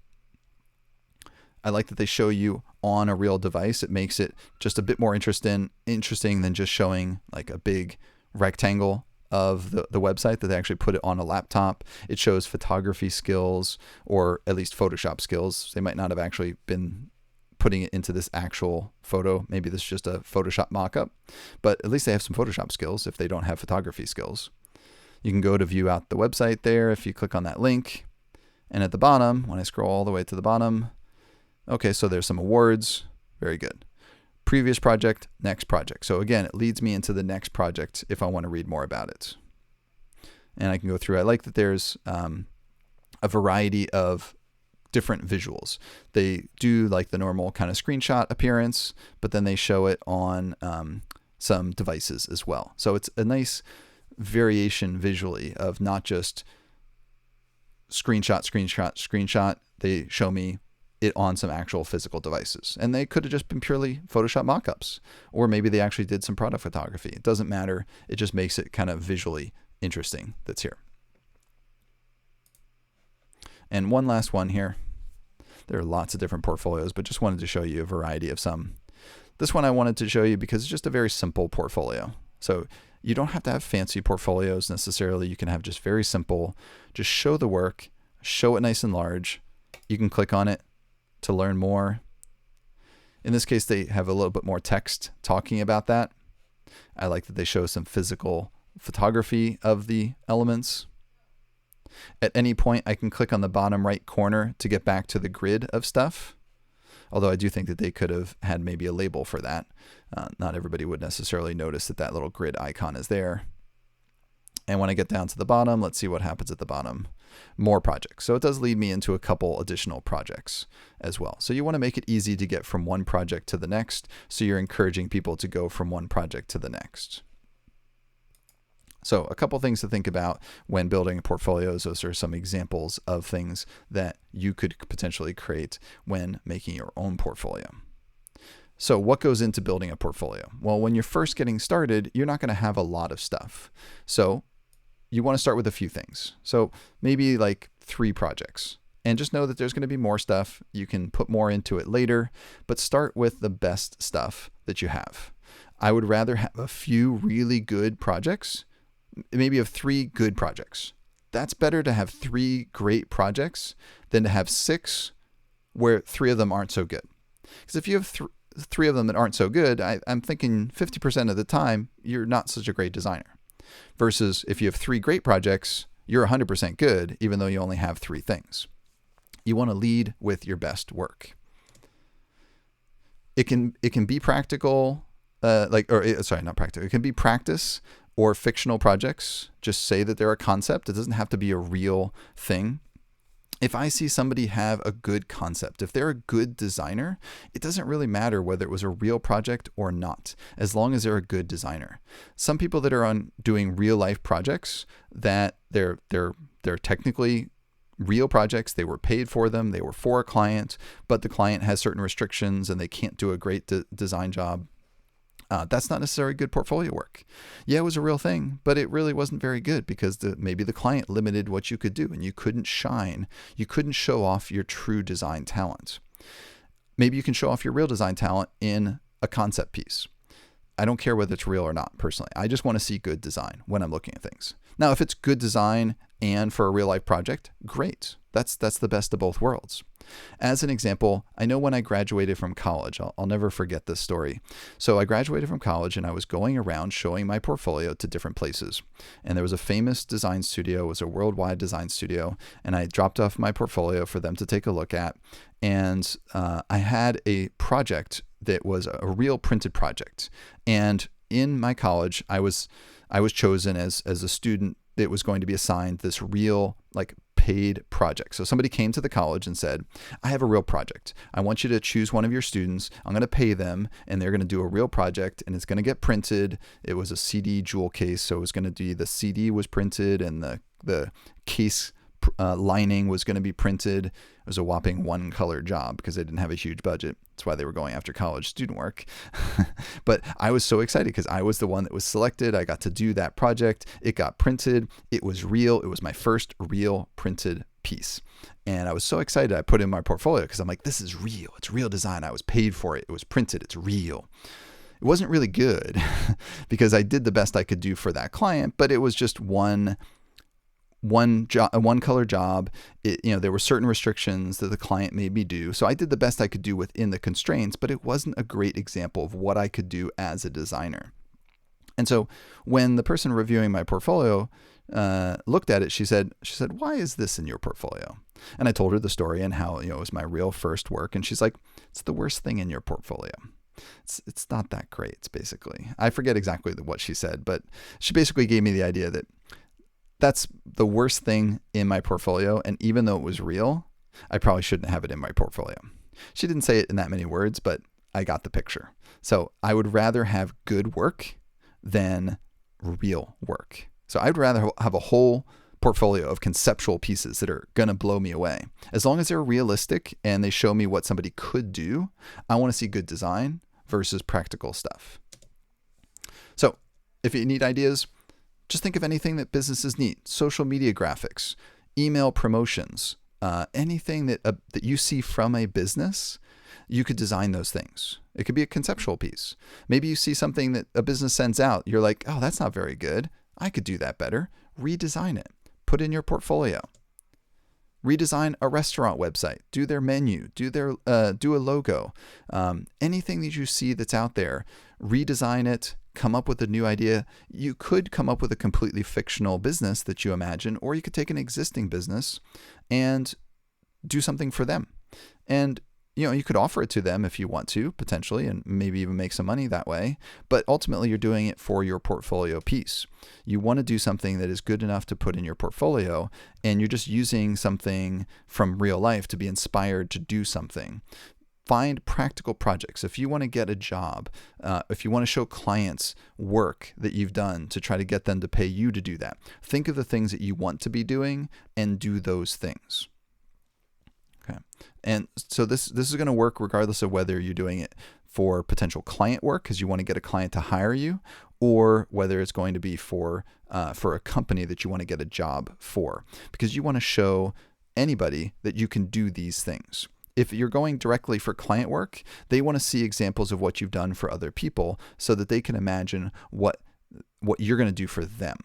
I like that they show you on a real device. It makes it just a bit more interesting than just showing like a big rectangle of the website, that they actually put it on a laptop. It shows photography skills, or at least Photoshop skills. They might not have actually been putting it into this actual photo. Maybe this is just a Photoshop mock-up, but at least they have some Photoshop skills if they don't have photography skills. You can go to view out the website there if you click on that link. And at the bottom, when I scroll all the way to the bottom, okay, so there's some awards. Very good. Previous project, next project. So again, it leads me into the next project if I want to read more about it. And I can go through. I like that there's a variety of different visuals. They do like the normal kind of screenshot appearance, but then they show it on some devices as well. So it's a nice variation visually of not just screenshot. They show me it on some actual physical devices. And they could have just been purely Photoshop mock-ups, or maybe they actually did some product photography. It doesn't matter. It just makes it kind of visually interesting that's here. And one last one here. There are lots of different portfolios, but just wanted to show you a variety of some. This one I wanted to show you because it's just a very simple portfolio. So you don't have to have fancy portfolios necessarily. You can have just very simple, just show the work, show it nice and large. You can click on it to learn more. In this case, they have a little bit more text talking about that. I like that they show some physical photography of the elements. At any point, I can click on the bottom right corner to get back to the grid of stuff. Although I do think that they could have had maybe a label for that. Not everybody would necessarily notice that that little grid icon is there. And when I get down to the bottom, let's see what happens at the bottom. More projects. So it does lead me into a couple additional projects as well. So you want to make it easy to get from one project to the next. So you're encouraging people to go from one project to the next. So a couple things to think about when building portfolios. Those are some examples of things that you could potentially create when making your own portfolio. So what goes into building a portfolio? Well, when you're first getting started, you're not going to have a lot of stuff. So you want to start with a few things. So maybe like 3 projects. And just know that there's going to be more stuff. You can put more into it later, but start with the best stuff that you have. I would rather have a few really good projects. Maybe have 3 good projects. That's better to have 3 great projects than to have 6 where 3 of them aren't so good. Because if you have 3 of them that aren't so good, I'm thinking 50% of the time, you're not such a great designer. Versus if you have 3 great projects, you're 100% good, even though you only have 3 things. You want to lead with your best work. It can be practical, not practical. It can be practice or fictional projects. Just say that they're a concept. It doesn't have to be a real thing. If I see somebody have a good concept, if they're a good designer, it doesn't really matter whether it was a real project or not, as long as they're a good designer. Some people that are doing real life projects, that they're technically real projects, they were paid for them, they were for a client, but the client has certain restrictions and they can't do a great design job. That's not necessarily good portfolio work. Yeah, it was a real thing, but it really wasn't very good because maybe the client limited what you could do and you couldn't shine. You couldn't show off your true design talent. Maybe you can show off your real design talent in a concept piece. I don't care whether it's real or not, personally. I just want to see good design when I'm looking at things. Now, if it's good design and for a real life project, great. That's the best of both worlds. As an example, I know when I graduated from college, I'll never forget this story. So I graduated from college and I was going around showing my portfolio to different places. And there was a famous design studio, it was a worldwide design studio, and I dropped off my portfolio for them to take a look at. And I had a project that was a real printed project. And in my college, I was chosen as a student that was going to be assigned this real, paid project. So somebody came to the college and said, I have a real project. I want you to choose one of your students. I'm going to pay them and they're going to do a real project and it's going to get printed. It was a CD jewel case. So it was going to be the CD was printed and the case lining was going to be printed. It was a whopping 1-color job because they didn't have a huge budget. That's why they were going after college student work. But I was so excited because I was the one that was selected. I got to do that project. It got printed. It was real. It was my first real printed piece. And I was so excited. I put it in my portfolio because I'm like, this is real. It's real design. I was paid for it. It was printed. It's real. It wasn't really good because I did the best I could do for that client, but it was just one color job. There were certain restrictions that the client made me do. So I did the best I could do within the constraints, but it wasn't a great example of what I could do as a designer. And so when the person reviewing my portfolio looked at it, she said, why is this in your portfolio? And I told her the story and how, it was my real first work. And she's like, it's the worst thing in your portfolio. It's not that great, basically. I forget exactly what she said, but she basically gave me the idea that that's the worst thing in my portfolio. And even though it was real, I probably shouldn't have it in my portfolio. She didn't say it in that many words, but I got the picture. So I would rather have good work than real work. So I'd rather have a whole portfolio of conceptual pieces that are going to blow me away. As long as they're realistic and they show me what somebody could do, I want to see good design versus practical stuff. So if you need ideas, just think of anything that businesses need. Social media graphics, email promotions, anything that you see from a business, you could design those things. It could be a conceptual piece. Maybe you see something that a business sends out. You're like, oh, that's not very good. I could do that better. Redesign it. Put in your portfolio. Redesign a restaurant website. Do their menu. Do a logo. Anything that you see that's out there, redesign it. Come up with a new idea. You could come up with a completely fictional business that you imagine, or you could take an existing business and do something for them. And you could offer it to them if you want to, potentially, and maybe even make some money that way. But ultimately, you're doing it for your portfolio piece. You want to do something that is good enough to put in your portfolio, and you're just using something from real life to be inspired to do something. Find practical projects. If you want to get a job, if you want to show clients work that you've done to try to get them to pay you to do that, think of the things that you want to be doing and do those things. Okay. And so this is going to work regardless of whether you're doing it for potential client work because you want to get a client to hire you, or whether it's going to be for a company that you want to get a job for, because you want to show anybody that you can do these things. If you're going directly for client work, they want to see examples of what you've done for other people so that they can imagine what you're going to do for them.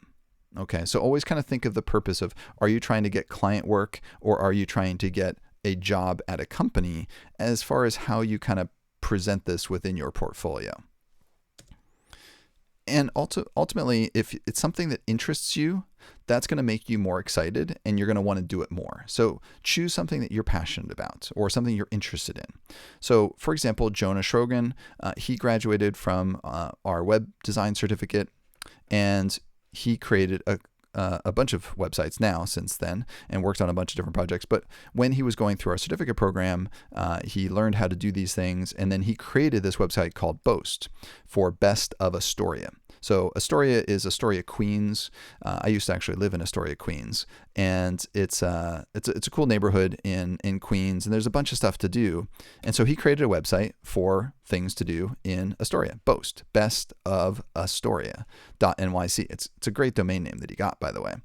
Okay, so always kind of think of the purpose of, are you trying to get client work or are you trying to get a job at a company, as far as how you kind of present this within your portfolio. And ultimately, if it's something that interests you, that's going to make you more excited and you're going to want to do it more. So choose something that you're passionate about or something you're interested in. So for example, Jonah Shrogan, he graduated from our web design certificate, and he created a bunch of websites now since then and worked on a bunch of different projects. But when he was going through our certificate program, he learned how to do these things. And then he created this website called Boast for Best of Astoria. So Astoria is Astoria, Queens. I used to actually live in Astoria, Queens, and it's a cool neighborhood in Queens, and there's a bunch of stuff to do. And so he created a website for things to do in Astoria. Boast, Best of Astoria.nyc. It's a great domain name that he got, by the way.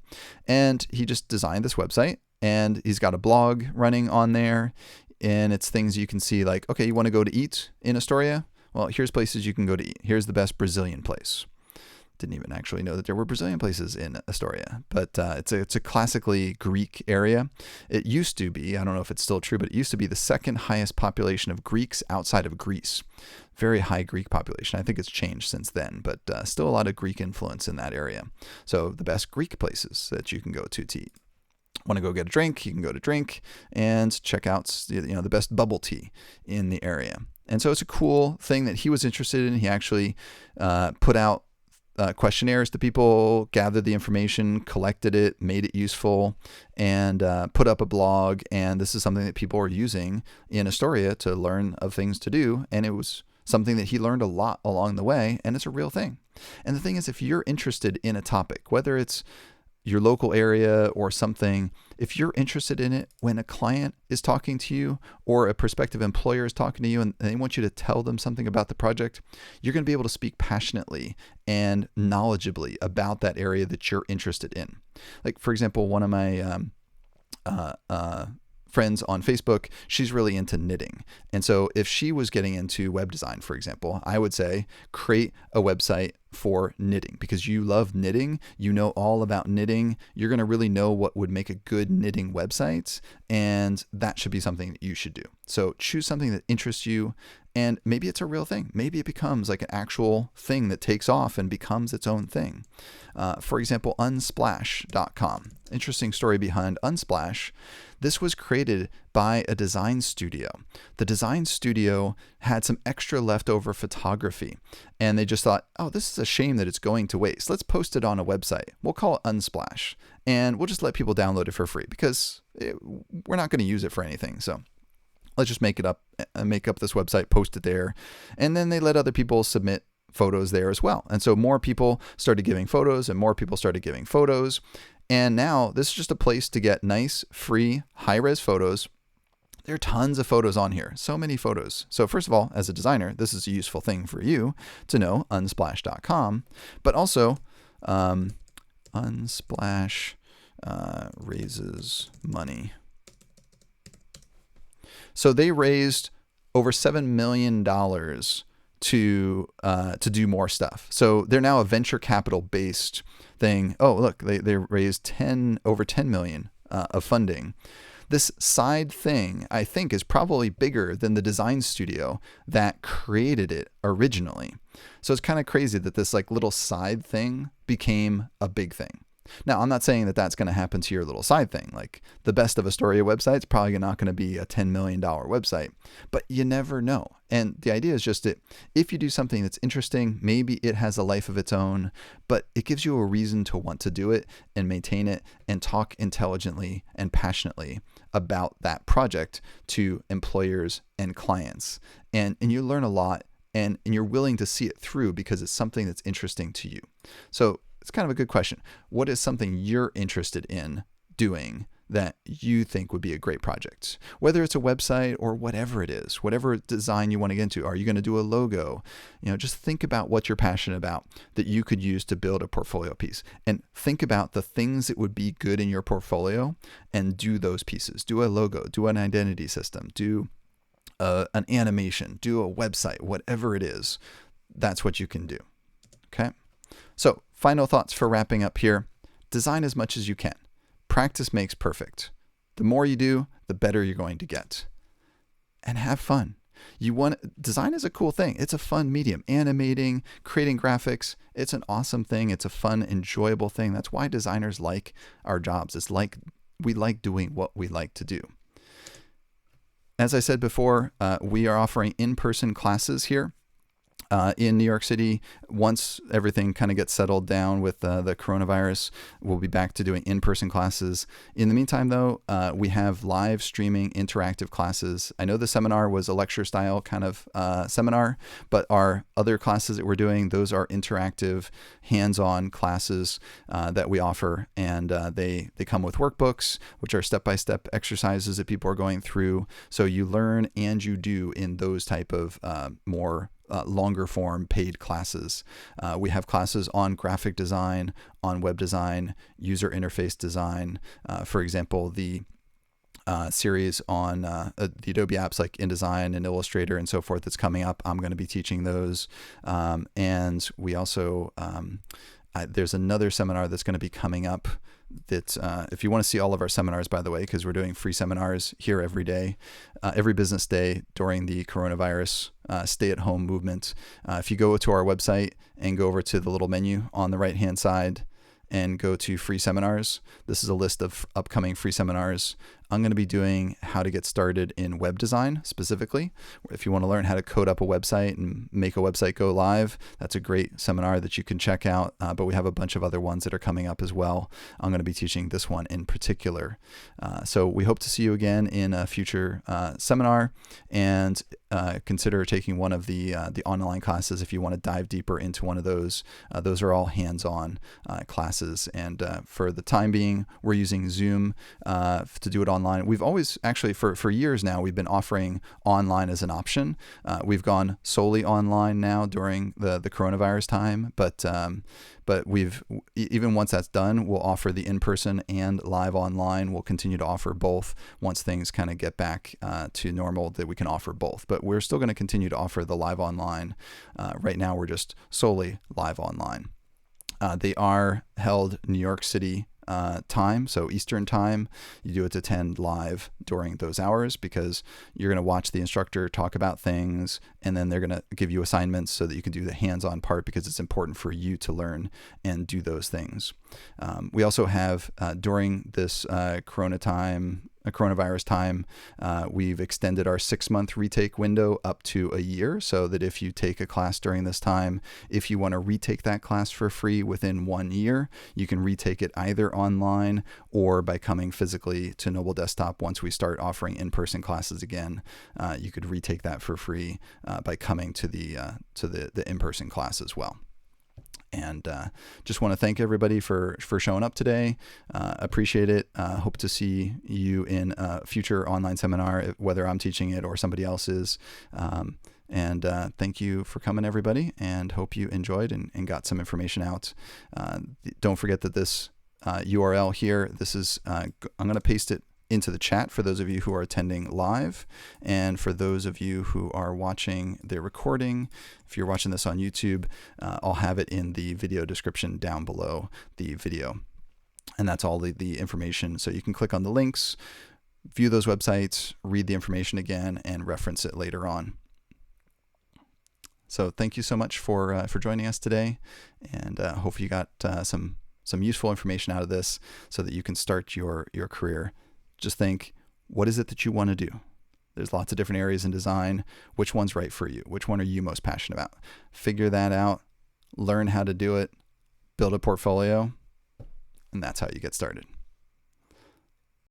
And he just designed this website, and he's got a blog running on there, and it's things you can see like, okay, you want to go to eat in Astoria? Well, here's places you can go to eat. Here's the best Brazilian place. Didn't even actually know that there were Brazilian places in Astoria, but it's a classically Greek area. It used to be, I don't know if it's still true, but it used to be the second highest population of Greeks outside of Greece. Very high Greek population. I think it's changed since then, but still a lot of Greek influence in that area. So the best Greek places that you can go to eat. Want to go get a drink, you can go to drink and check out the best bubble tea in the area. And so it's a cool thing that he was interested in. He actually put out questionnaires to people, gathered the information, collected it, made it useful, and put up a blog. And this is something that people are using in Astoria to learn of things to do. And it was something that he learned a lot along the way, and it's a real thing. And the thing is, if you're interested in a topic, whether it's your local area or something, if you're interested in it, when a client is talking to you or a prospective employer is talking to you and they want you to tell them something about the project, you're going to be able to speak passionately and knowledgeably about that area that you're interested in. Like, for example, one of my friends on Facebook, she's really into knitting. And so if she was getting into web design, for example, I would say create a website for knitting, because you love knitting, you know all about knitting, you're going to really know what would make a good knitting website, and that should be something that you should do. So choose something that interests you, and maybe it's a real thing. Maybe it becomes like an actual thing that takes off and becomes its own thing. For example, Unsplash.com. Interesting story behind Unsplash. This was created by a design studio. The design studio had some extra leftover photography, and they just thought, oh, this is a shame that it's going to waste. Let's post it on a website. We'll call it Unsplash, and we'll just let people download it for free because we're not going to use it for anything. So let's just make up this website, post it there. And then they let other people submit photos there as well. And so more people started giving photos, and more people started giving photos. And now this is just a place to get nice, free, high-res photos. There are tons of photos on here, so many photos. So first of all, as a designer, this is a useful thing for you to know, unsplash.com. But also, Unsplash raises money. So they raised over $7 million to do more stuff. So they're now a venture capital based thing. Oh, look, they raised over 10 million of funding. This side thing, I think, is probably bigger than the design studio that created it originally. So it's kind of crazy that this like little side thing became a big thing. Now, I'm not saying that that's going to happen to your little side thing. Like the Best of Astoria website is probably not going to be a $10 million website, but you never know. And the idea is just that if you do something that's interesting, maybe it has a life of its own, but it gives you a reason to want to do it and maintain it and talk intelligently and passionately about that project to employers and clients. And you learn a lot, and you're willing to see it through because it's something that's interesting to you. So it's kind of a good question. What is something you're interested in doing that you think would be a great project? Whether it's a website or whatever it is, whatever design you want to get into. Are you going to do a logo? Just think about what you're passionate about that you could use to build a portfolio piece, and think about the things that would be good in your portfolio and do those pieces. Do a logo, do an identity system, do an animation, do a website, whatever it is. That's what you can do. Okay. So final thoughts for wrapping up here. Design as much as you can. Practice makes perfect. The more you do, the better you're going to get. And have fun. Design is a cool thing. It's a fun medium. Animating, creating graphics, it's an awesome thing. It's a fun, enjoyable thing. That's why designers like our jobs. It's like we like doing what we like to do. As I said before, we are offering in-person classes here in New York City. Once everything kind of gets settled down with the coronavirus, we'll be back to doing in-person classes. In the meantime, though, we have live streaming interactive classes. I know the seminar was a lecture style kind of seminar, but our other classes that we're doing, those are interactive, hands-on classes that we offer, and they come with workbooks, which are step-by-step exercises that people are going through. So you learn and you do in those type of more longer form paid classes. We have classes on graphic design, on web design, user interface design. For example, the series on the Adobe apps like InDesign and Illustrator and so forth that's coming up, I'm going to be teaching those. And we also, there's another seminar that's going to be coming up that if you want to see all of our seminars, by the way, because we're doing free seminars here every day, every business day during the coronavirus stay-at-home movement. If you go to our website and go over to the little menu on the right-hand side and go to free seminars, this is a list of upcoming free seminars. I'm going to be doing how to get started in web design specifically. If you want to learn how to code up a website and make a website go live, that's a great seminar that you can check out. But we have a bunch of other ones that are coming up as well. I'm going to be teaching this one in particular. So we hope to see you again in a future seminar, and consider taking one of the online classes if you want to dive deeper into one of those. Those are all hands-on classes, and for the time being, we're using Zoom to do it online. We've always actually for years now, we've been offering online as an option. We've gone solely online now during the coronavirus time, but we've, even once that's done, we'll offer the in-person and live online. We'll continue to offer both once things kind of get back to normal, that we can offer both. But we're still going to continue to offer the live online. Right now, we're just solely live online. They are held New York City time, so Eastern time. You do it to attend live during those hours, because you're going to watch the instructor talk about things, and then they're going to give you assignments so that you can do the hands-on part, because it's important for you to learn and do those things. We also have during this coronavirus time, we've extended our 6-month retake window up to a year, so that if you take a class during this time, if you want to retake that class for free within 1 year, you can retake it either online or by coming physically to Noble Desktop. Once we start offering in-person classes again, you could retake that for free by coming to the in-person class as well. And just want to thank everybody for showing up today. Appreciate it. Hope to see you in a future online seminar, whether I'm teaching it or somebody else is. And thank you for coming, everybody, and hope you enjoyed and got some information out. Don't forget that this URL here, this is, I'm going to paste it into the chat for those of you who are attending live, and for those of you who are watching the recording. If you're watching this on YouTube, I'll have it in the video description down below the video, and that's all the information. So you can click on the links, view those websites, read the information again, and reference it later on. So thank you so much for joining us today, and hope you got some useful information out of this, so that you can start your career. Just think, what is it that you want to do? There's lots of different areas in design. Which one's right for you? Which one are you most passionate about? Figure that out, learn how to do it, build a portfolio, and that's how you get started.